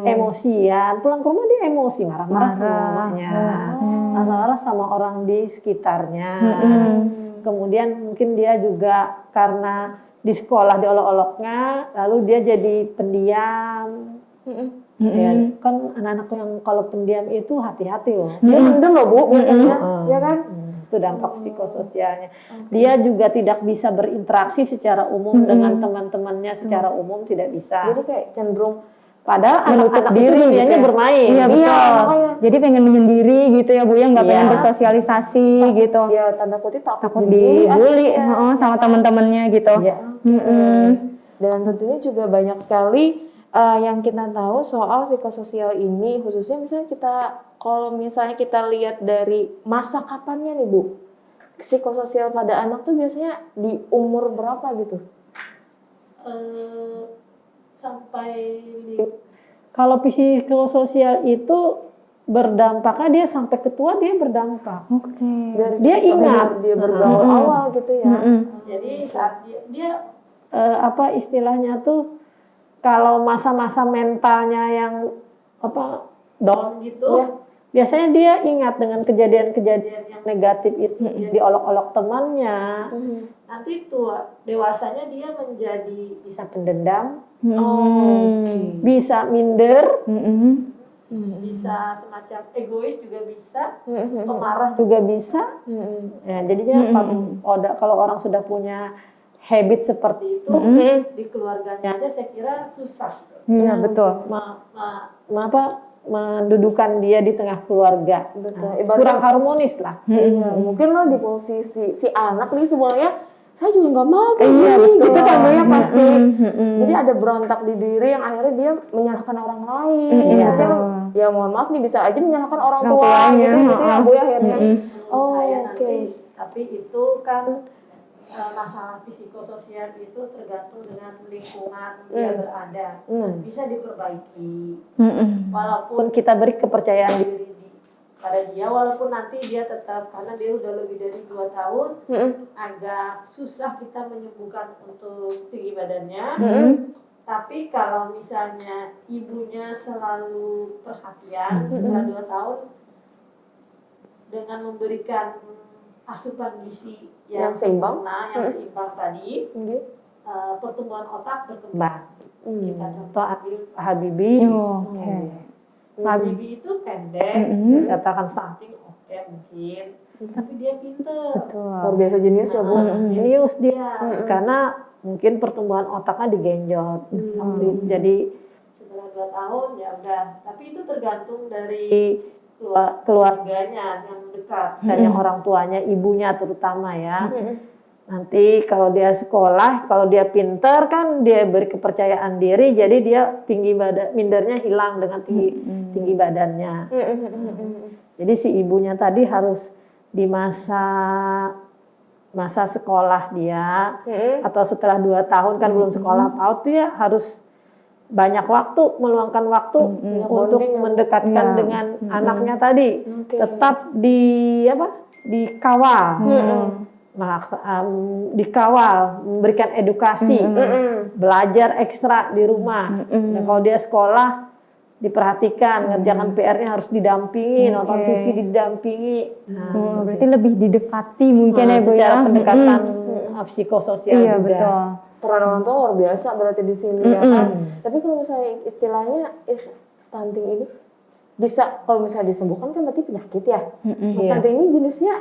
emosian. Pulang ke rumah dia emosi, marah-marah sama mamanya, marah-marah sama orang di sekitarnya. Kemudian mungkin dia juga karena di sekolah diolok-oloknya, lalu dia jadi pendiam. Ya, kan anak-anak yang kalau pendiam itu hati-hati loh. Dia mendem loh Bu biasanya, ya kan? Itu dampak psikososialnya. Dia juga tidak bisa berinteraksi secara umum dengan teman-temannya secara umum, tidak bisa. Jadi kayak cenderung Padahal menutup anak-anak diri itu dunianya gitu ya. bermain. Iya betul. makanya. Jadi pengen menyendiri gitu ya Bu ya, nggak Iya. pengen bersosialisasi gitu. Ya tanda kutip Takut dibully dibully akhirnya. sama teman-temannya gitu. Iya. Dan tentunya juga banyak sekali yang kita tahu soal psikososial ini, khususnya misalnya kalau misalnya kita lihat dari masa kapannya nih Bu, psikososial pada anak tuh biasanya di umur berapa gitu? Sampai kalau psikososial itu berdampaknya dia sampai ketua dia berdampak. Oke. Dari Dia ketika ingat. dia bergaul awal gitu ya. Jadi saat dia apa istilahnya tuh kalau masa-masa mentalnya yang apa down gitu, Iya. biasanya dia ingat dengan kejadian-kejadian yang negatif itu, dia diolok-olok temannya. Nanti tua dewasanya dia menjadi bisa pendendam, bisa minder, bisa semacam egois juga bisa, pemarah juga bisa. Ya, jadinya kalau orang sudah punya habit seperti itu di keluarganya aja saya kira susah. Iya betul. Mendudukan dia di tengah keluarga. Betul. Kurang harmonis lah. Iya, mungkin lo di posisi si anak nih semuanya, saya juga nggak mau kayak Iya, gini, betul. gitu kan Bu ya pasti. Jadi ada berontak di diri yang akhirnya dia menyalahkan orang lain. Iya. Mungkin ya mohon maaf nih bisa aja menyalahkan orang Orang tua tuanya, gitu ya Bu ya akhirnya. Oh, Saya oke. nanti, tapi itu kan masalah psikososial itu tergantung dengan lingkungan dia berada. Bisa diperbaiki. Walaupun kita beri kepercayaan diri pada dia, walaupun nanti dia tetap, karena dia udah lebih dari 2 tahun, agak susah kita menyembuhkan untuk tinggi badannya. Tapi kalau misalnya ibunya selalu perhatian setelah 2 tahun dengan memberikan asupan gizi yang seimbang, yang seimbang tadi, pertumbuhan otak berkembang. Kita contoh ambil Pak Habibie. Pak Habibie itu pendek, dikatakan stunting oke mungkin, tapi dia pinter. Luar biasa jenius ya Bu. Jenius dia, karena mungkin pertumbuhan otaknya digenjot. Jadi setelah 2 tahun ya udah, tapi itu tergantung dari keluarganya yang dekat, misalnya orang tuanya, ibunya terutama ya. Nanti kalau dia sekolah, kalau dia pinter kan dia beri kepercayaan diri, jadi dia tinggi badan, mindernya hilang dengan tinggi badannya. Jadi si ibunya tadi harus di masa sekolah dia, atau setelah 2 tahun kan belum sekolah PAUD tuh ya harus banyak waktu, meluangkan waktu untuk mendekatkan dengan anaknya tadi. Tetap dikawal. Dikawal, memberikan edukasi, belajar ekstra di rumah. Dan kalau dia sekolah diperhatikan, ngerjakan PR-nya harus didampingi, nonton TV didampingi. Nah, berarti lebih didekati mungkin ya Bu secara ya. pendekatan psikososial Iya juga. betul. Peran orang tua luar biasa berarti di sini ya kan. Tapi kalau misalnya istilahnya stunting ini bisa kalau misalnya disembuhkan kan berarti penyakit ya. Stunting ini jenisnya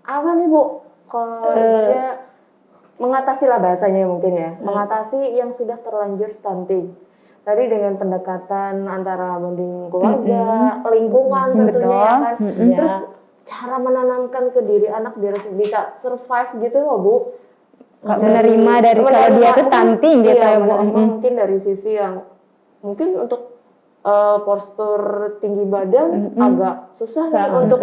apa nih Bu? Kalau dia mengatasi lah bahasanya mungkin ya, mengatasi yang sudah terlanjur stunting. Tadi dengan pendekatan antara bonding keluarga, lingkungan tentunya ya kan. Terus cara menanamkan ke diri anak biar bisa survive gitu loh Bu. Menerima dari kalau dia tuh stunting gitu ya Bu. Mungkin dari sisi yang mungkin untuk postur tinggi badan agak susah nih untuk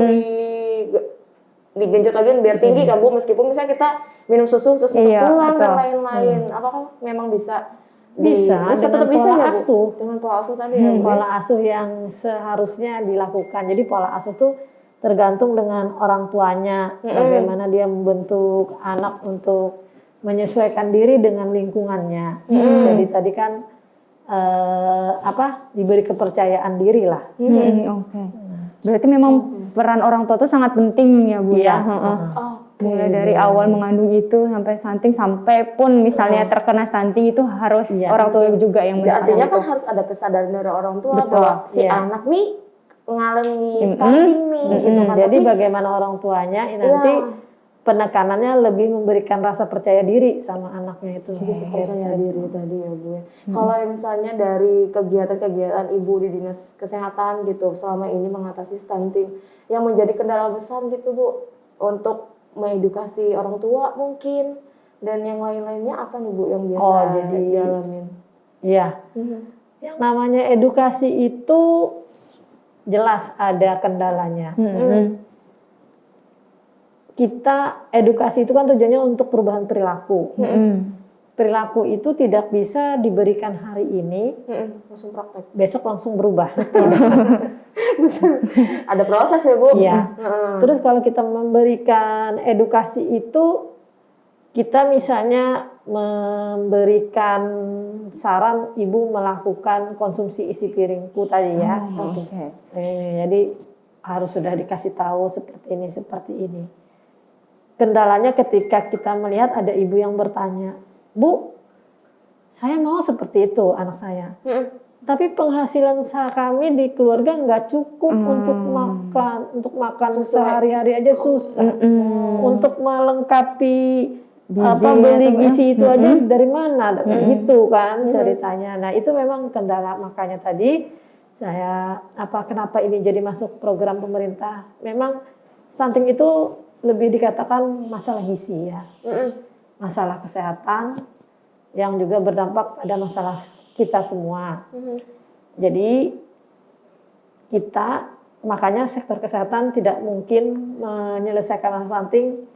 digenjot lagi biar tinggi kan Bu, meskipun misalnya kita minum susu untuk tulang dan lain-lain. Apakah memang bisa tetap bisa ya Bu? Dengan pola asuh tadi ya Bu. Pola asuh yang seharusnya dilakukan. Jadi pola asuh tuh tergantung dengan orang tuanya, bagaimana dia membentuk anak untuk menyesuaikan diri dengan lingkungannya. Jadi tadi kan diberi kepercayaan diri lah. Oke. Berarti memang peran orang tua itu sangat penting ya Bu ya. Mulai dari awal mengandung itu sampai stunting, sampai pun misalnya terkena stunting itu harus orang tua juga yang mendukung. Artinya kan harus ada kesadaran dari orang tua bahwa si anak nih mengalami stunting nih gitu kan. Jadi bagaimana orang tuanya nanti penekanannya lebih memberikan rasa percaya diri sama anaknya itu. Percaya diri tadi ya Bu. Kalau misalnya dari kegiatan-kegiatan Ibu di Dinas Kesehatan gitu selama ini mengatasi stunting, yang menjadi kendala besar gitu Bu untuk mengedukasi orang tua mungkin dan yang lain-lainnya apa nih Bu yang biasa dialamin? Iya. Yang namanya edukasi itu jelas ada kendalanya. Kita edukasi itu kan tujuannya untuk perubahan perilaku. Perilaku itu tidak bisa diberikan hari ini, langsung praktek. besok langsung berubah. Ada proses ya Bu? Iya. Terus kalau kita memberikan edukasi itu, kita misalnya memberikan saran ibu melakukan konsumsi isi piringku tadi ya. Jadi harus sudah dikasih tahu seperti ini. Kendalanya ketika kita melihat ada ibu yang bertanya, Bu, saya mau seperti itu anak saya. Tapi penghasilan kami di keluarga nggak cukup untuk makan sehari-hari aja susah. Untuk melengkapi beli gizi itu aja dari mana? Gitu kan ceritanya. Nah itu memang kendala, makanya tadi saya kenapa ini jadi masuk program pemerintah? Memang stunting itu lebih dikatakan masalah gizi ya, masalah kesehatan yang juga berdampak pada masalah kita semua. Jadi makanya sektor kesehatan tidak mungkin menyelesaikan masalah stunting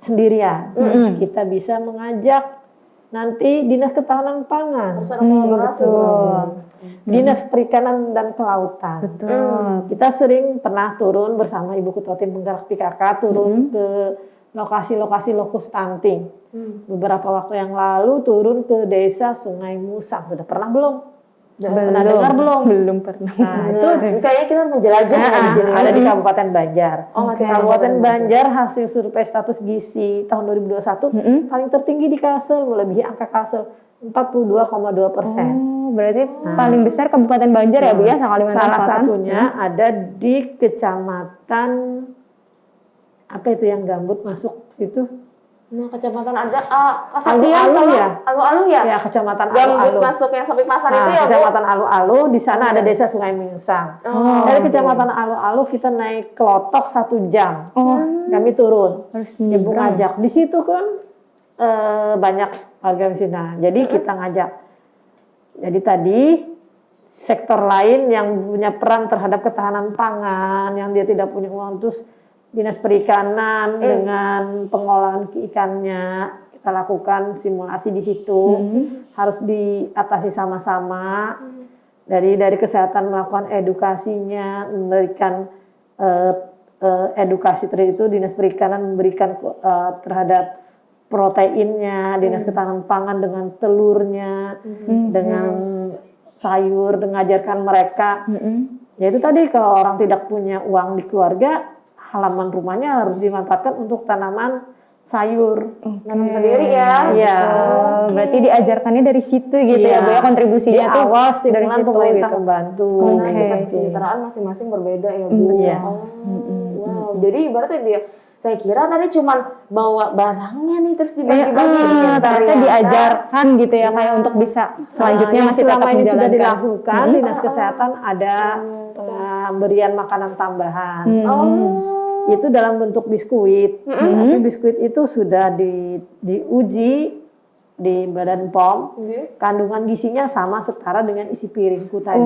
sendirian. Kita bisa mengajak nanti Dinas Ketahanan Pangan, harus ada kolaborasi. Dinas Perikanan dan Kelautan. Kita sering pernah turun bersama Ibu Ketua Tim Penggerak PKK turun ke lokasi-lokasi lokus stunting. Beberapa waktu yang lalu turun ke desa Sungai Musang. Sudah pernah belum? Pernah dengar belum? Belum pernah. Nah, itu kayaknya kita menjelajah di sini. ada di Kabupaten Banjar. Masih Kabupaten Banjar hasil survei status gizi tahun 2021 paling tertinggi di Kalsel, melebihi angka Kalsel 42,2%. Berarti paling besar Kabupaten Banjar ya Bu ya, Kalimantan Salah Selatan. satunya ada di Kecamatan apa itu yang gambut masuk situ? Nah, kecamatan ada Kasatian Alu-alu ya? Alu-alu ya? Ya, Kecamatan Gambut Alu-alu. masuk yang samping pasar itu ya, Bu? Kecamatan Alu-alu, di sana ada desa Sungai Musang. Dari Kecamatan Alu-alu kita naik kelotok 1 jam. Kami turun. Harus Ibu menyeberang. ngajak. Di situ kan banyak warga miskin. Jadi kita ngajak. Jadi tadi sektor lain yang punya peran terhadap ketahanan pangan, yang dia tidak punya uang, terus Dinas Perikanan dengan pengolahan ikannya kita lakukan simulasi di situ, harus diatasi sama-sama. Dari kesehatan melakukan edukasinya, memberikan edukasi tadi itu, Dinas Perikanan memberikan terhadap proteinnya, Dinas Ketahanan Pangan dengan telurnya, dengan sayur, mengajarkan mereka. Ya itu tadi, kalau orang tidak punya uang di keluarga, halaman rumahnya harus dimanfaatkan untuk tanaman sayur. Nanam sendiri ya? Iya. Berarti diajarkannya dari situ gitu ya Bu ya, kontribusinya Di tuh awal dari stimulan situ pemerintah gitu. membantu. Nah, tingkat kesejahteraan masing-masing berbeda ya Bu. Iya. Wow, jadi berarti dia, saya kira tadi cuman bawa barangnya nih terus dibagi-bagiin. Ternyata diajarkan gitu ya, kayak untuk bisa selanjutnya yang masih selama tetap ini sudah menjalankan. dilakukan, Dinas Kesehatan ada pemberian makanan tambahan. Itu dalam bentuk biskuit. Tapi biskuit itu sudah diuji di Badan POM. Kandungan gizinya sama setara dengan isi piringku tadi.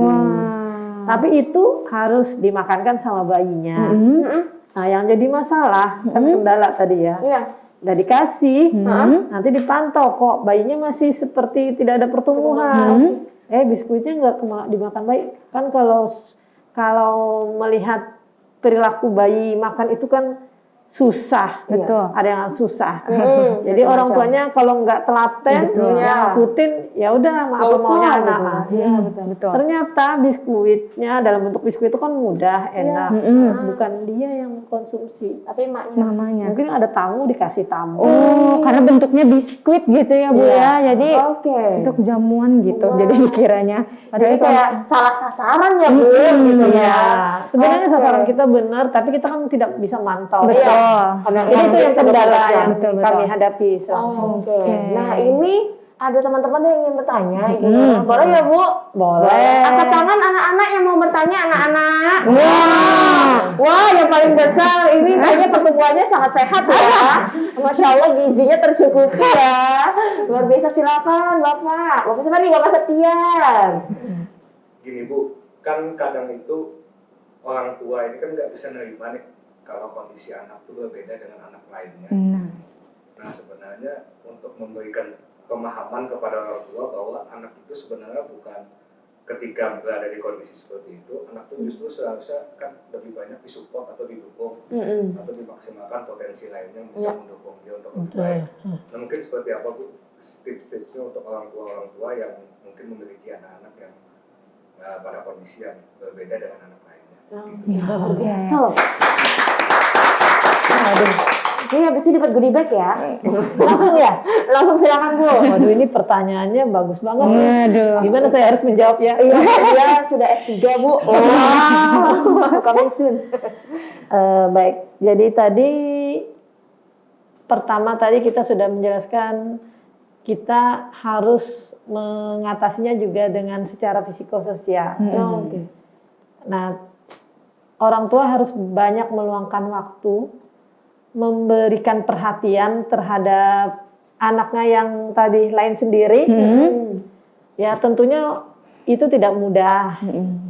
Tapi itu harus dimakankan sama bayinya. Nah, yang jadi masalah kan kendala tadi ya. Udah dikasih, nanti dipantau kok bayinya masih seperti tidak ada pertumbuhan. Biskuitnya nggak dimakan bayi. Kan kalau melihat perilaku bayi makan itu kan susah, Betul. ada yang susah. Jadi orang tuanya kalau nggak telaten, ngikutin, ya udah apa maunya anak. Betul. Ternyata biskuitnya dalam bentuk biskuit itu kan mudah, enak. Bukan dia yang konsumsi. Tapi emaknya. Mamanya. Mungkin ada tamu dikasih tamu. Oh, karena bentuknya biskuit gitu ya Bu ya. Jadi untuk jamuan gitu. Jadi dikiranya. Jadi Padahal kayak salah sasaran ya Bu gitu Iya. ya. Sebenarnya sasaran kita benar, tapi kita kan tidak bisa mantau. Betul. Karena Ini tuh yang kendala yang Betul, betul. kami hadapi selama ini. Oke. Nah, ini ada teman-teman yang ingin bertanya, Ibu Nurul. Boleh ya, Bu? Boleh. Angkat tangan anak-anak yang mau bertanya, anak-anak. Wah, yang paling besar ini kayaknya pertumbuhannya sangat sehat ya. Masya Allah, gizinya tercukupi ya. Luar biasa, silakan Bapak. Bapak siapa nih? Bapak Septian. Gini Bu, kan kadang itu orang tua ini kan nggak bisa nerima nih kalau kondisi anak itu berbeda dengan anak lainnya. Nah sebenarnya untuk memberikan pemahaman kepada orang tua bahwa anak itu sebenarnya bukan ketika berada di kondisi seperti itu, anak itu justru seharusnya kan lebih banyak disupport atau didukung atau dimaksimalkan potensi lainnya yang bisa mendukung dia untuk lebih baik. Nah mungkin seperti apa Bu tips-tipsnya untuk orang tua yang mungkin memiliki anak-anak yang pada kondisi yang berbeda dengan anak lainnya. Luar biasa loh. Aduh. Ini habis ini dapat goodie bag ya. Langsung ya? Langsung silakan Bu. Waduh, ini pertanyaannya bagus banget. Waduh. Gimana saya harus menjawab ya? Iya, dia sudah S3 Bu. Wow. Coming soon. Baik, jadi tadi pertama tadi kita sudah menjelaskan kita harus mengatasinya juga dengan secara psikososial. Oke. Nah, orang tua harus banyak meluangkan waktu, memberikan perhatian terhadap anaknya yang tadi lain sendiri. Ya tentunya itu tidak mudah,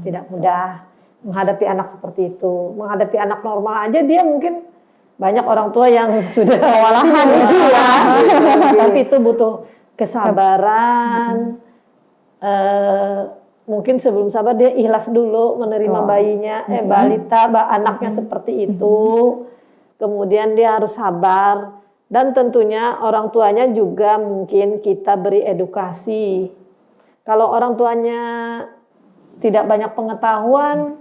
tidak mudah menghadapi anak seperti itu. Menghadapi anak normal aja dia mungkin banyak orang tua yang sudah kewalahan ya. Tapi itu butuh kesabaran. Mungkin sebelum sabar dia ikhlas dulu menerima bayinya, balita, anaknya seperti itu. Kemudian dia harus sabar dan tentunya orang tuanya juga mungkin kita beri edukasi. Kalau orang tuanya tidak banyak pengetahuan,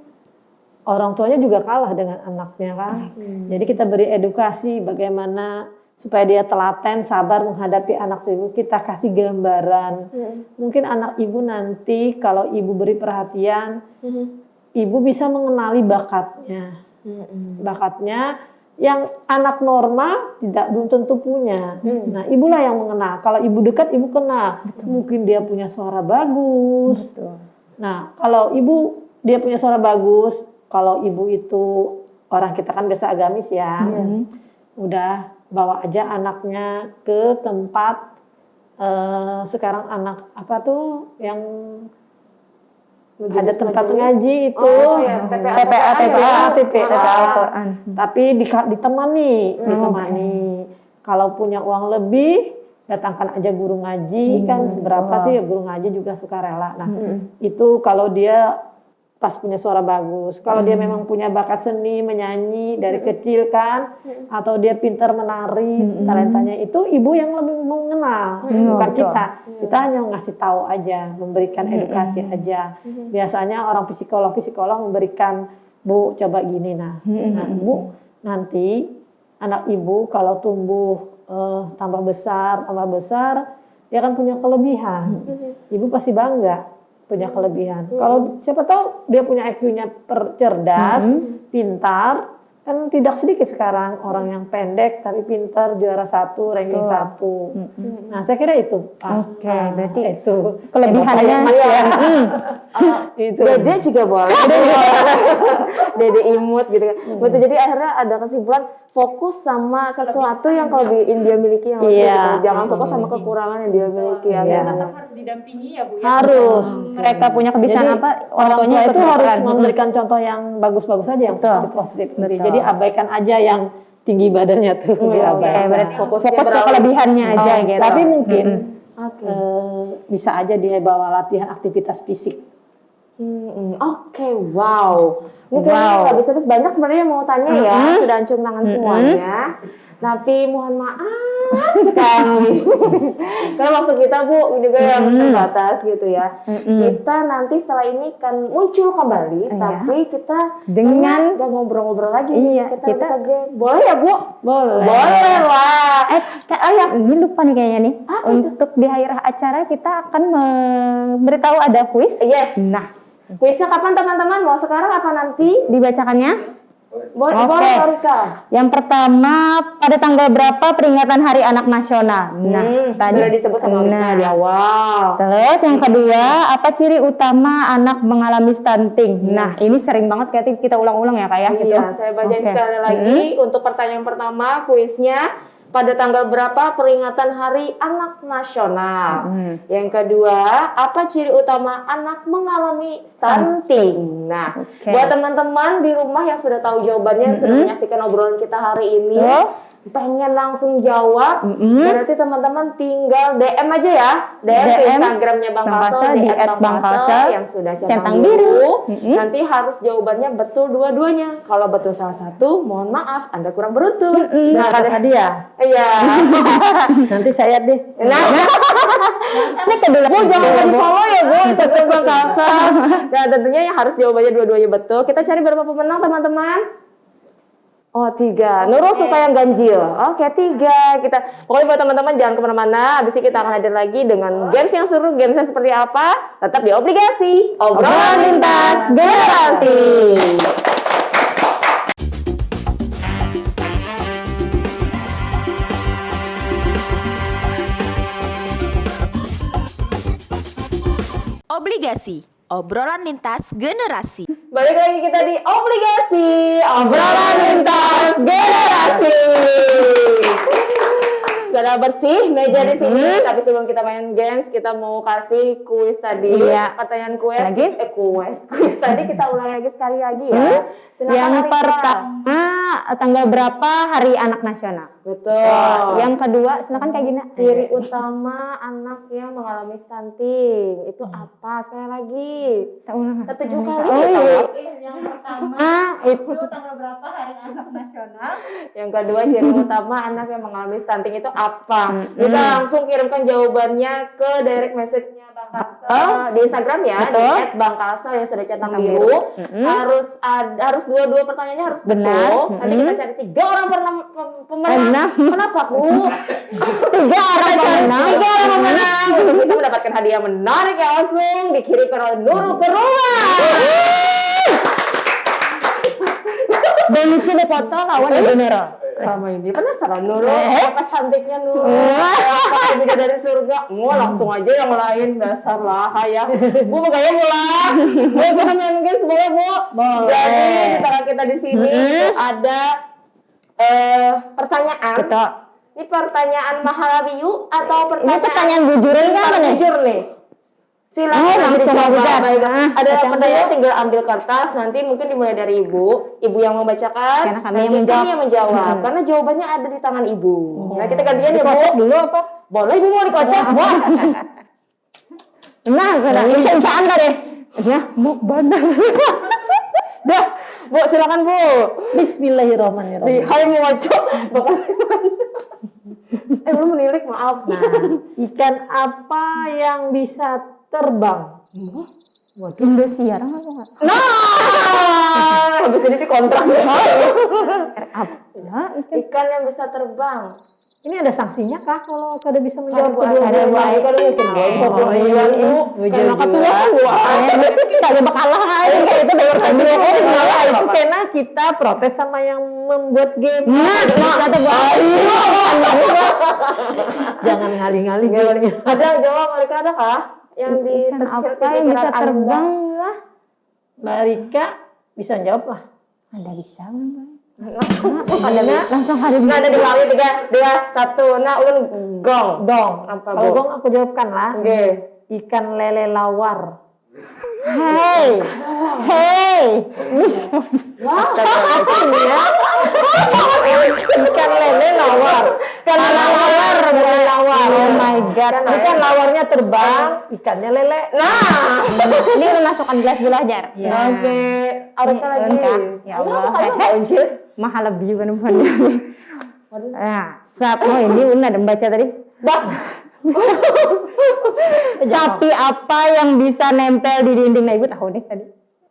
orang tuanya juga kalah dengan anaknya kan. Jadi kita beri edukasi bagaimana supaya dia telaten, sabar menghadapi anak ibu. Kita kasih gambaran. Mungkin anak ibu nanti kalau ibu beri perhatian, ibu bisa mengenali bakatnya. Bakatnya yang anak normal belum tentu punya. Nah, ibulah yang mengenal. Kalau ibu dekat, ibu kenal. Mungkin dia punya suara bagus. Nah, kalau ibu dia punya suara bagus, kalau ibu itu orang kita kan biasa agamis ya, udah bawa aja anaknya ke tempat sekarang anak apa tuh yang ada tempat ngaji itu, TPA Al-Quran. Tapi ditemani. Kalau punya uang lebih, datangkan aja guru ngaji kan seberapa sih guru ngaji juga suka rela. Nah itu kalau dia pas punya suara bagus, kalau dia memang punya bakat seni menyanyi dari kecil kan, atau dia pintar menari, talentanya itu ibu yang lebih mengenal, bukan kita. Kita hanya ngasih tahu aja, memberikan edukasi aja. Biasanya orang psikolog memberikan, Bu coba gini nah Bu nanti anak ibu kalau tumbuh tambah besar dia kan punya kelebihan, ibu pasti bangga punya kelebihan. Kalau siapa tahu dia punya IQ-nya cerdas, pintar, kan tidak sedikit sekarang orang yang pendek tapi pintar, juara 1, ranking 1. Nah, saya kira itu. Oke, berarti itu kelebihannya itu. Dede juga boleh. Dede imut gitu kan. Betul, jadi akhirnya ada kesimpulan fokus sama sesuatu yang kelebihan dia miliki yang lebih gitu. Jangan fokus sama kekurangan yang dia miliki akhirnya. Tetap harus didampingi ya Bu ya. harus mereka punya kebiasaan Jadi, apa orang tua ikut itu harus berperan. memberikan contoh yang bagus-bagus aja, yang positif. Jadi abaikan aja yang tinggi badannya tuh. Oke, berarti fokus ke beralih. kelebihannya aja gitu. Tapi mungkin Oke. bisa aja dia bawa latihan aktivitas fisik. Oke, wow. Ini kayaknya nggak bisa habis, banyak sebenarnya yang mau tanya ya, sudah ancung tangan semuanya. Tapi mohon maaf sekali. Karena waktu kita Bu juga yang terbatas gitu ya. Kita nanti setelah ini kan muncul kembali, tapi kita Dengan- nggak ngobrol-ngobrol lagi. Iya, kita kita- bisa game. Boleh ya Bu? Boleh. Boleh lah. Ini lupa nih kayaknya nih. Untuk di akhir acara kita akan memberitahu ada kuis. Yes. Nah, Kuisnya kapan teman-teman? Mau sekarang apa nanti? dibacakannya Boleh, Oke. boleh, Rika. Yang pertama, pada tanggal berapa peringatan Hari Anak Nasional? Nah, Sudah disebut sama Rika di awal. Terus yang kedua, apa ciri utama anak mengalami stunting? Nah, ini sering banget kita ulang-ulang ya, Kak ya, gitu. Iya, saya bacain Oke. sekali lagi untuk pertanyaan pertama kuisnya. Pada tanggal berapa peringatan Hari Anak Nasional? Yang kedua, apa ciri utama anak mengalami stunting? Nah, Oke. buat teman-teman di rumah yang sudah tahu jawabannya, sudah menyaksikan obrolan kita hari ini, pengen langsung jawab, berarti teman-teman tinggal DM aja ya, DM ke Instagramnya Bang Kasel di @bangkasel yang sudah centang biru. Nanti harus jawabannya betul dua-duanya. Kalau betul salah satu, mohon maaf, Anda kurang beruntung. Nah, kata hadiah. Iya. Nanti saya deh. Nah, ini kedua Bu, jangan lupa di follow ya Bu, Instagram Bang Kasel. Dan tentunya yang harus jawabannya dua-duanya betul. Kita cari berapa pemenang teman-teman? Oh 3, Nurul suka yang ganjil. Oke 3, kita pokoknya buat teman-teman jangan kemana-mana. Habis ini kita akan hadir lagi dengan games yang seru. Gamesnya seperti apa? Tetap di Obligasi, obrolan lintas generasi. Obligasi, obrolan lintas generasi. Balik lagi kita di Obligasi, obrolan lintas generasi. Sudah bersih meja di sini, tapi sebelum kita main games, kita mau kasih kuis tadi. Iya. Pertanyaan kuis. Lagi? Kuis tadi kita ulang lagi sekali lagi ya. Silakan Yang Arika. pertama, tanggal berapa Hari Anak Nasional? Betul. Yang kedua, silakan Kak Gina. Ciri utama anak yang mengalami stunting itu apa? Sekali lagi. Kita ulang. Ke 7 kali. Oh, kita iya. ulang. Yang pertama Itu tanggal berapa Hari Anak Nasional? Yang kedua, ciri utama anak yang mengalami stunting itu apa? Bisa langsung kirimkan jawabannya ke direct message-nya Bang Kasel di Instagram ya, di @bangkasel yang sudah centang biru. Harus dua-dua pertanyaannya harus betul. Nanti kita cari 3 orang pemenang. Kenapa aku? 3 orang pemenang. 3 orang pemenang untuk bisa mendapatkan hadiah menarik yang langsung dikirimkan oleh Nurul ke rumah. Dan di sini foto lawan Ibu Nurul. Sama ini penasaran Nurul, apa cantiknya Nurul, apa beda dari surga. Langsung aja yang lain, dasar lah ya. Bu, makanya pulang. Bu, kita main game boleh Bu? Boleh. Jadi di tengah kita di sini itu ada pertanyaan. Betul. Ini pertanyaan Mahalabiu atau Ini pertanyaan bujur ini apa nih? Bujur nih. Silakan Oh, bisa dicoba. bujur. Baik. Ada Baca pertanyaan tinggal ambil kertas, nanti mungkin dimulai dari Ibu yang membacakan, Karena kami nanti yang menjawab. kami yang menjawab. Karena jawabannya ada di tangan Ibu. Nah, kita gantian ya, Bu. Dikocok dulu apa? Boleh Ibu mau dikocok? Wah. Nah, sudah. Bisa deh. Nah, Bu, bandar. Dah, Bu, silakan Bu. Bismillahirrahmanirrahim. Hai mau ngocok. Belum menilik, maaf. Ikan apa yang bisa terbang? Indosiar apa enggak? Nah, habis ini dikontrak. Ya, Ikan yang bisa terbang. Ini ada sanksinya kah kalau kada bisa menjawab Bu, kedua? ada Bu Ayu kan mungkin gempok Bu Ayu. Kayak ketua kan Bu Ayu. Kagak bakalah aja kayak itu dengar tadi. Itu karena kita protes sama yang membuat game. Bisa tuh Bu Ayu. Jangan ngali-ngali. Ada jawab mereka ada kah? Yang di Ikan apa yang bisa terbang lah? Mbak Rika bisa jawab lah. Ada bisa. Langsung ada bisa. Ada di bawah 3, 2, 1. Nah, ulun gong. Dong. Apa, Kalau Bu? dong aku jawabkan lah. Oke. Ikan lele lawar. Hey, bisa. Ikan lele lawar. Lele lawar. Oh my god. Ini kan lawarnya terbang, ikannya lele. Nah, Ini udah masukkan gelas belajar. oke. Arika lagi. lengkap. Ya Allah. Mahal lebih bener-bener. Nah, ini Una ada baca tadi. Bas. Sapi apa yang bisa nempel di dinding? Nah, Ibu tahu nih tadi.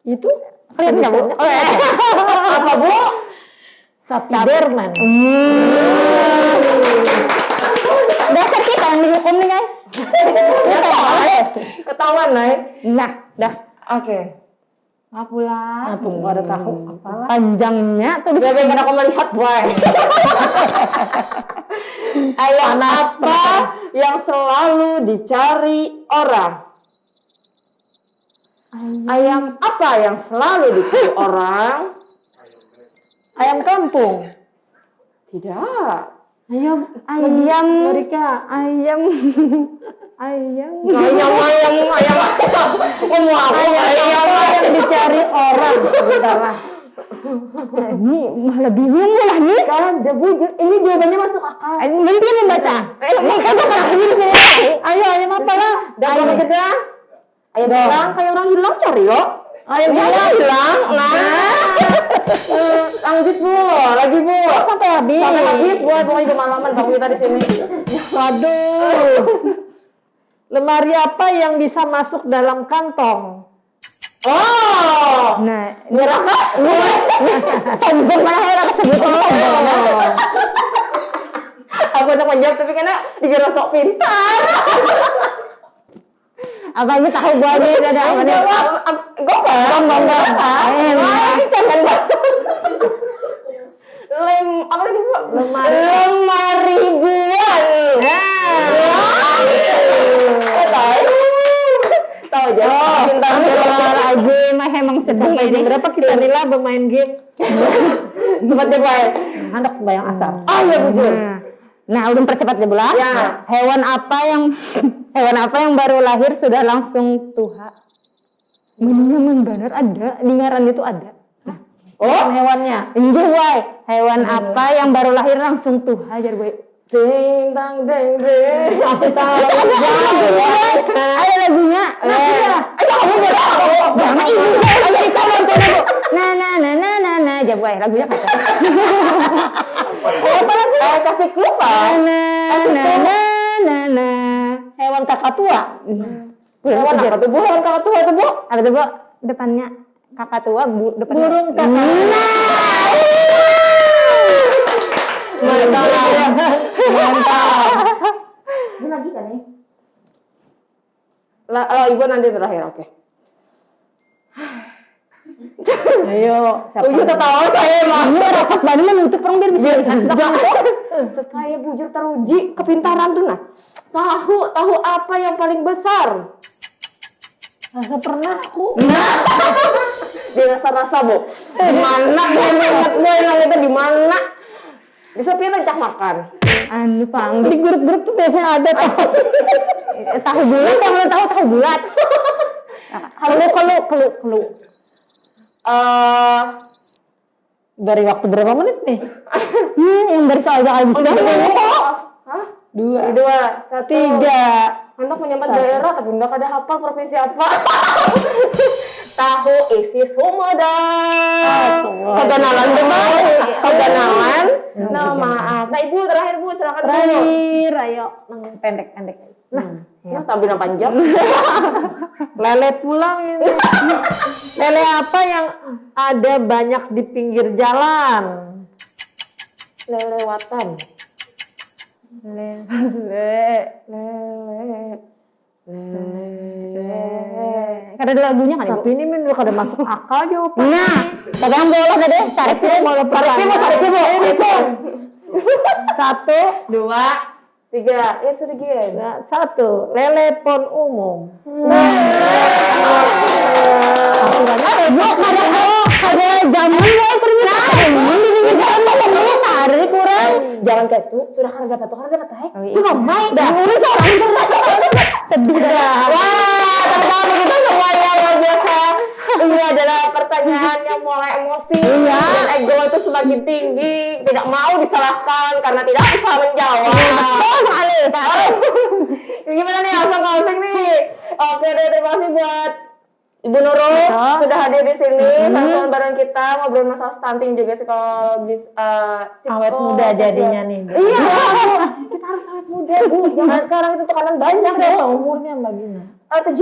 Itu Kalian nggak Bu? Apa Bu? sapi Berman. Dasar kita yang dihukum nih, guys. Ketahuan, Nay. Nah, dah. Oke. Nggak pulang. Nah, tuh nggak ada tahu apalah. Panjangnya tulis. Siapa yang aku melihat, boy? Ayam apa yang selalu dicari orang? Ayam apa yang selalu dicari orang? Ayam kampung. Tidak. Ayam Amerika. Ayam. Ayam. Ayam. Ngomong apa? Ayam apa yang dicari orang? Sebentar lah. Ini malah bingung lah nih. Kan, udah bujur. Ini jawabannya masuk akal. Nanti yang membaca. Ini kan bakal akhir di sini. Ayo ayam apa lah? Dan kamu juga ayam hilang, kayak orang hilang cari yuk. Ayam Hilang. Nah. Lanjut Bu, lagi Bu. sampai habis. Sampai habis Bu, pokoknya bermalaman Bang kita di sini. Waduh. Lemari apa yang bisa masuk dalam kantong? Oh, Nah, murah kah? sombong mana saya dapat sebutin sombong. Aku udah menjawab tapi karena dikira sok pintar. Apa ini tahu gua aja ada apa nih? Gue kan? Jangan apa tadi Bu? Lemari ribuan. Tahu aja. Pintar. Astagfirullahaladzim, emang sedih Sampai ini. jam berapa kita Nila bermain game? Sempat coba. Hendak sembahyang asar. Oh iya bujur. Nah, ulun percepat deh Bula. Ya. Hewan apa yang baru lahir sudah langsung tuha? Menyaman benar ada, di ngaran itu ada. Oh, Hewannya. Enggak, Boy. Hewan apa yang baru lahir langsung tuha ajar, Boy? ding dang ding ding. Aku tahu. Ada lagunya. Kamu berapa? Jangan ibu, ayo kita nonton aku. Nah, aja Boy, lagunya kata. Apa lagi? Kasih clue Pak. Hewan kakak tua. Hewan apa tuh Bu? Hewan kakak tua itu Bu? Apa tuh, Bu? Depannya kakak tua, depannya. Burung kakak. Mantap. Ini lagi kan ya? Lah, ibu nanti terakhir, oke. Ayo, siapa? Bujur ketawa saya mah. Ini rapat banget menutup orang biar bisa lihat. Supaya bujur teruji kepintaran tuh nah. Tahu apa yang paling besar? Masa pernah aku? Di rasa-rasa Bu. Di mana gue yang itu di mana? Di Sophia pencak makan. Anu pang, Di grup-grup tuh biasanya ada tahu. tahu bulat, yang tahu bulat. Kelu. Dari waktu berapa menit nih? Yang dari soal bakal bisa. Hah? Dua. Dua, satu. Tiga. Hendak menyambat daerah tapi hendak ada hafal provinsi apa? Tahu isi Sumedang. Keganalan benar. Keganalan. Nah, maaf. Nah, Ibu terakhir Bu, silakan Bu. Terakhir, ayo. Pendek. Nah, tampilan panjang. Lele pulang ini. Lele apa yang ada banyak di pinggir jalan? Lelewatan. Lele. Karena ada lagunya kan Ibu? Tapi ini udah kada masuk akal jawabannya. Nah, kadang bolos ada deh. Sarip sih mau Saripnya Bu. Satu. Dua, tiga. Ya sudah gini. Nah, satu. Lele pon umum. Ada jamun ya ternyata. Ini pinggir jalan ini sehari kurang. Jangan kayak itu. Sudah karena dapat hai. Oh, iya. Itu ramai. Ini seorang sedih dah. Wah, ternyata begitu semuanya luar biasa. Ini adalah pertanyaan yang mulai emosi. Dan ego itu semakin tinggi. Tidak mau disalahkan karena tidak bisa menjawab. Sekali. Gimana nih langsung closing nih? Oke deh, terima kasih buat Ibu Nurul sudah hadir di sini sama bareng kita ngobrol masalah stunting juga psikologis Awet muda jadinya nih. Iya, kita harus awet muda Bu. Jangan sekarang itu tekanan banyak Berapa Bu. umurnya Mbak Gina? 17.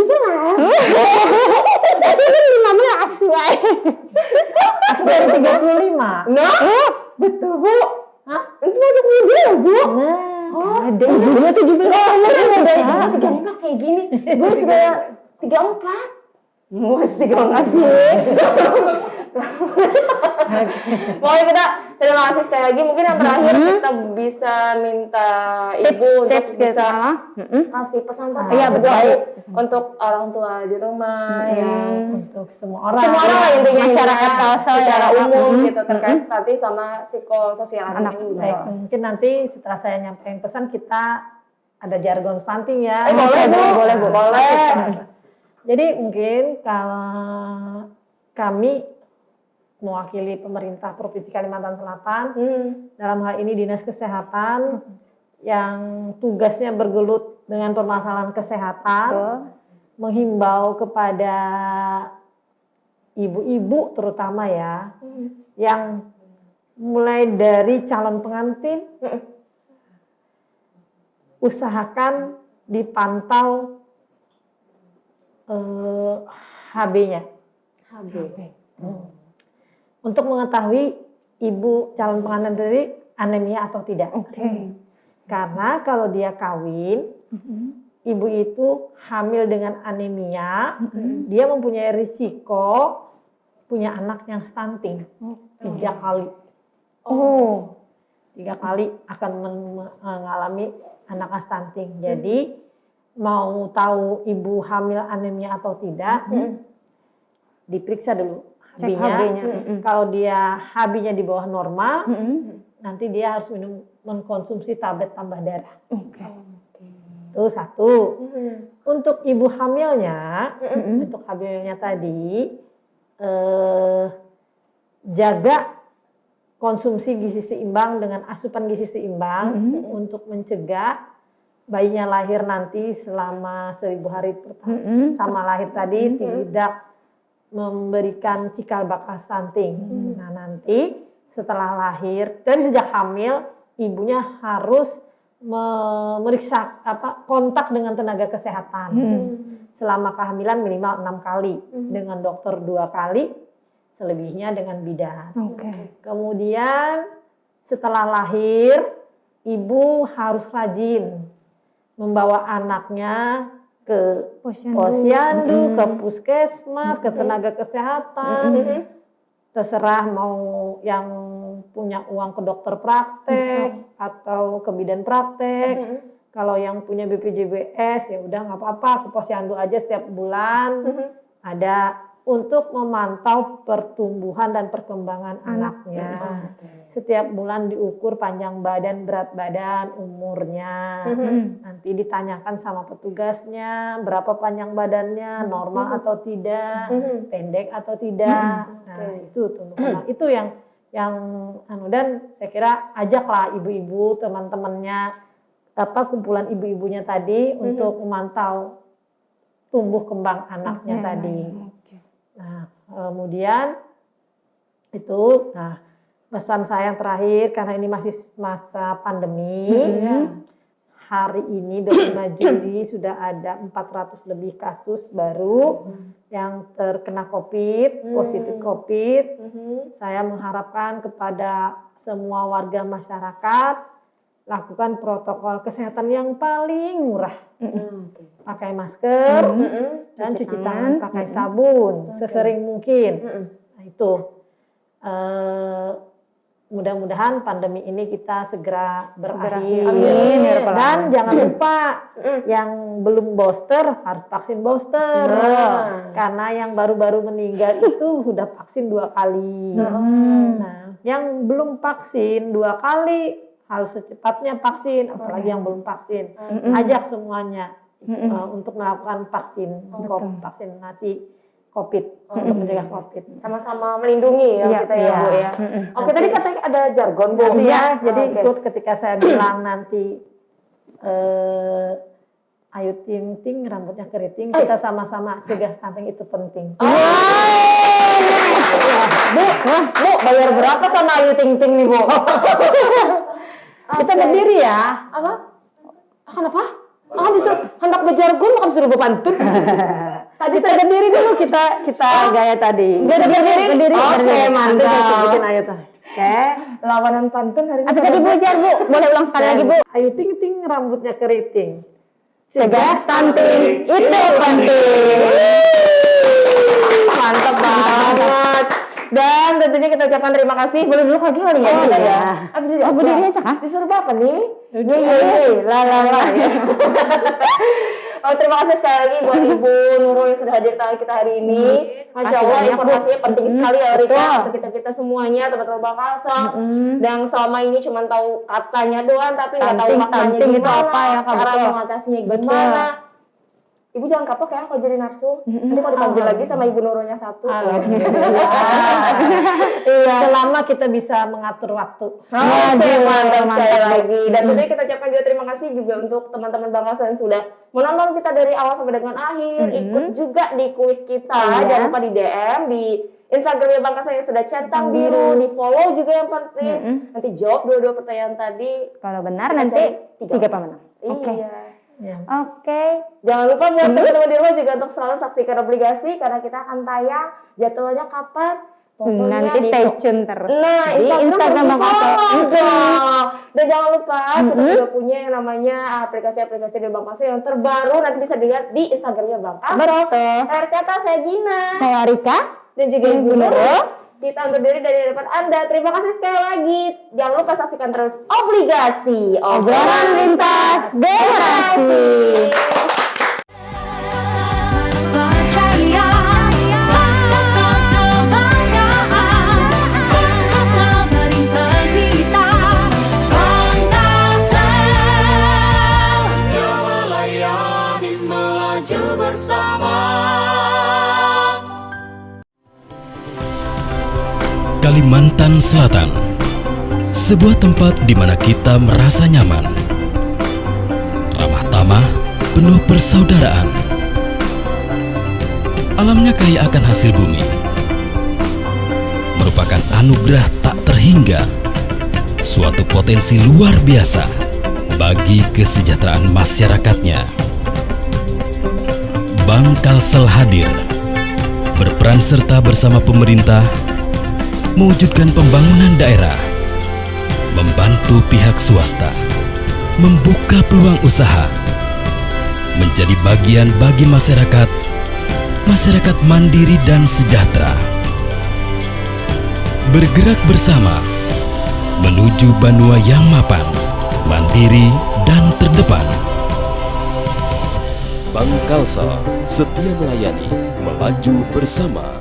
Dari 35. Nah, betul Bu. Hah? Itu masuk muda ya Bu. Nah, Ada ibu juga 17 Umurnya muda itu 35 kayak gini. Gue sudah 34. Mesti makasih. Pokoknya kita terima kasih sekali lagi. Mungkin yang terakhir kita bisa minta Ibu untuk bisa kasih pesan-pesan Iya, betul. untuk orang tua di rumah yang Untuk semua orang. semua orang lah intinya Masyarakat Kalsel secara ya. umum gitu terkait tadi sama psikososial Anak. ini. Baik, mungkin nanti setelah saya nyampaikan pesan kita ada jargon stunting ya. Boleh Bu, boleh Bu, boleh. Jadi mungkin kalau kami mewakili pemerintah Provinsi Kalimantan Selatan, dalam hal ini Dinas Kesehatan yang tugasnya bergelut dengan permasalahan kesehatan, menghimbau kepada ibu-ibu terutama ya, yang mulai dari calon pengantin, usahakan dipantau HB-nya. Untuk mengetahui ibu calon pengantin tadi anemia atau tidak. Karena kalau dia kawin, ibu itu hamil dengan anemia, dia mempunyai risiko punya anak yang stunting 3 kali. 3 kali akan mengalami anak stunting. Jadi mau tahu ibu hamil anemia atau tidak, diperiksa dulu Cek HB-nya. HB-nya. Kalau dia HB-nya di bawah normal, nanti dia harus mengkonsumsi tablet tambah darah. Itu satu. Untuk ibu hamilnya, untuk hamilnya tadi, jaga konsumsi gizi seimbang dengan asupan gizi seimbang untuk mencegah bayinya lahir nanti selama 1000 hari pertama sama lahir tadi tidak memberikan cikal bakal stunting. Nah nanti setelah lahir dan sejak hamil ibunya harus memeriksa kontak dengan tenaga kesehatan selama kehamilan minimal 6 kali dengan dokter 2 kali, selebihnya dengan bidan. Kemudian setelah lahir ibu harus rajin membawa anaknya ke posyandu, ke puskesmas, ke tenaga kesehatan, terserah mau yang punya uang ke dokter praktek atau ke bidan praktek. Kalau yang punya BPJS ya udah nggak apa-apa, ke posyandu aja setiap bulan ada untuk memantau pertumbuhan dan perkembangan anaknya. Setiap bulan diukur panjang badan, berat badan, umurnya. Nanti ditanyakan sama petugasnya berapa panjang badannya, normal atau tidak, pendek atau tidak. Nah, itu tumbuh. Itu yang dan saya kira ajaklah ibu-ibu teman-temannya kumpulan ibu-ibunya tadi untuk memantau tumbuh kembang anaknya tadi. Nah, kemudian itu pesan saya yang terakhir karena ini masih masa pandemi. Hari ini 25 Juli sudah ada 400 lebih kasus baru yang terkena COVID, positif COVID. Saya mengharapkan kepada semua warga masyarakat lakukan protokol kesehatan yang paling murah. Pakai masker dan cuci tangan pakai sabun sesering mungkin. Nah, itu mudah-mudahan pandemi ini kita segera berakhir. Amin. Dan jangan lupa yang belum booster harus vaksin booster. Karena yang baru-baru meninggal itu sudah vaksin 2 kali. Nah, yang belum vaksin 2 kali harus secepatnya vaksin, apalagi yang belum vaksin. Ajak semuanya untuk melakukan vaksinasi COVID untuk mencegah COVID. Sama-sama melindungi ya kita ya Bu ya. Oke, tadi katanya ada jargon Bu. Iya, jadi ikut ketika saya bilang nanti Ayu Ting Ting rambutnya keriting, kita sama-sama cegah stunting itu penting. Bu, bayar berapa sama Ayu Ting Ting nih Bu? Kita berdiri ya. Apa? Kenapa? Disuruh hendak berjargon bukan disuruh berpantun. Tadi saya berdiri dulu kita gaya tadi. Berdiri. Oke, mantap. Sebutin Ayu tuh. Oke. Lawanan pantun hari ini. Apa tadi Bu? Bu, boleh ulang sekali lagi Bu. Ayu Ting Ting rambutnya keriting. Cegah stunting itu penting. tentunya kita ucapkan terima kasih. Boleh dulu lagi kali ya kita ya. berdiri aja kah? Disuruh Bapak nih. Ye. La ya. Oh, terima kasih sekali lagi buat Ibu Nurul yang sudah hadir tanggal kita hari ini. Masya Allah, informasinya penting sekali ya Rika untuk kita semuanya, teman-teman Bang Kalsel. Dan selama ini cuma tahu katanya doang, tapi nggak tahu maknanya Stunting itu gimana, apa ya, Kak? cara Betul. mengatasinya gimana. Ibu jangan kapok ya kalau jadi narsum. Nanti kalau dipanggil lagi sama Ibu Nurulnya satu. Iya. Selama kita bisa mengatur waktu. Oke, mantap sekali lagi. Dan tentunya kita ucapkan juga terima kasih juga untuk teman-teman Bang Kalsel yang sudah menonton kita dari awal sampai dengan akhir. Ikut juga di kuis kita. Jangan lupa di DM, di Instagramnya Bang Kalsel yang sudah centang biru, di follow juga yang penting. Nanti jawab dua-dua pertanyaan tadi. Kalau benar Kita nanti cari 3 pemenang. Oke. Iya. Oke. Jangan lupa buat teman-teman di rumah juga untuk selalu saksikan obligasi karena kita akan tayang jadwalnya kapan. Pokoknya Nanti stay tune terus. Nah, di Instagram Bang Kalsel. Dan jangan lupa kita juga punya yang namanya aplikasi-aplikasi dari Bang Kalsel yang terbaru, nanti bisa dilihat di Instagramnya Bang Kalsel. Kata saya Gina. Saya Rika. Dan juga Ibu Nurul. Kita undur diri dari depan Anda. Terima kasih sekali lagi. Jangan lupa saksikan terus obligasi. Obrolan lintas generasi. Percaya, rasa kebanggaan, rasa berintegritas, Kalsel. Melayani melaju bersama. Kalimantan Selatan, sebuah tempat di mana kita merasa nyaman, ramah tamah, penuh persaudaraan. Alamnya kaya akan hasil bumi, merupakan anugerah tak terhingga, suatu potensi luar biasa bagi kesejahteraan masyarakatnya. Bang Kalsel hadir, berperan serta bersama pemerintah mewujudkan pembangunan daerah, membantu pihak swasta, membuka peluang usaha, menjadi bagian bagi masyarakat mandiri dan sejahtera. Bergerak bersama, menuju Banua yang mapan, mandiri dan terdepan. Bang Kalsel setia melayani, melaju bersama.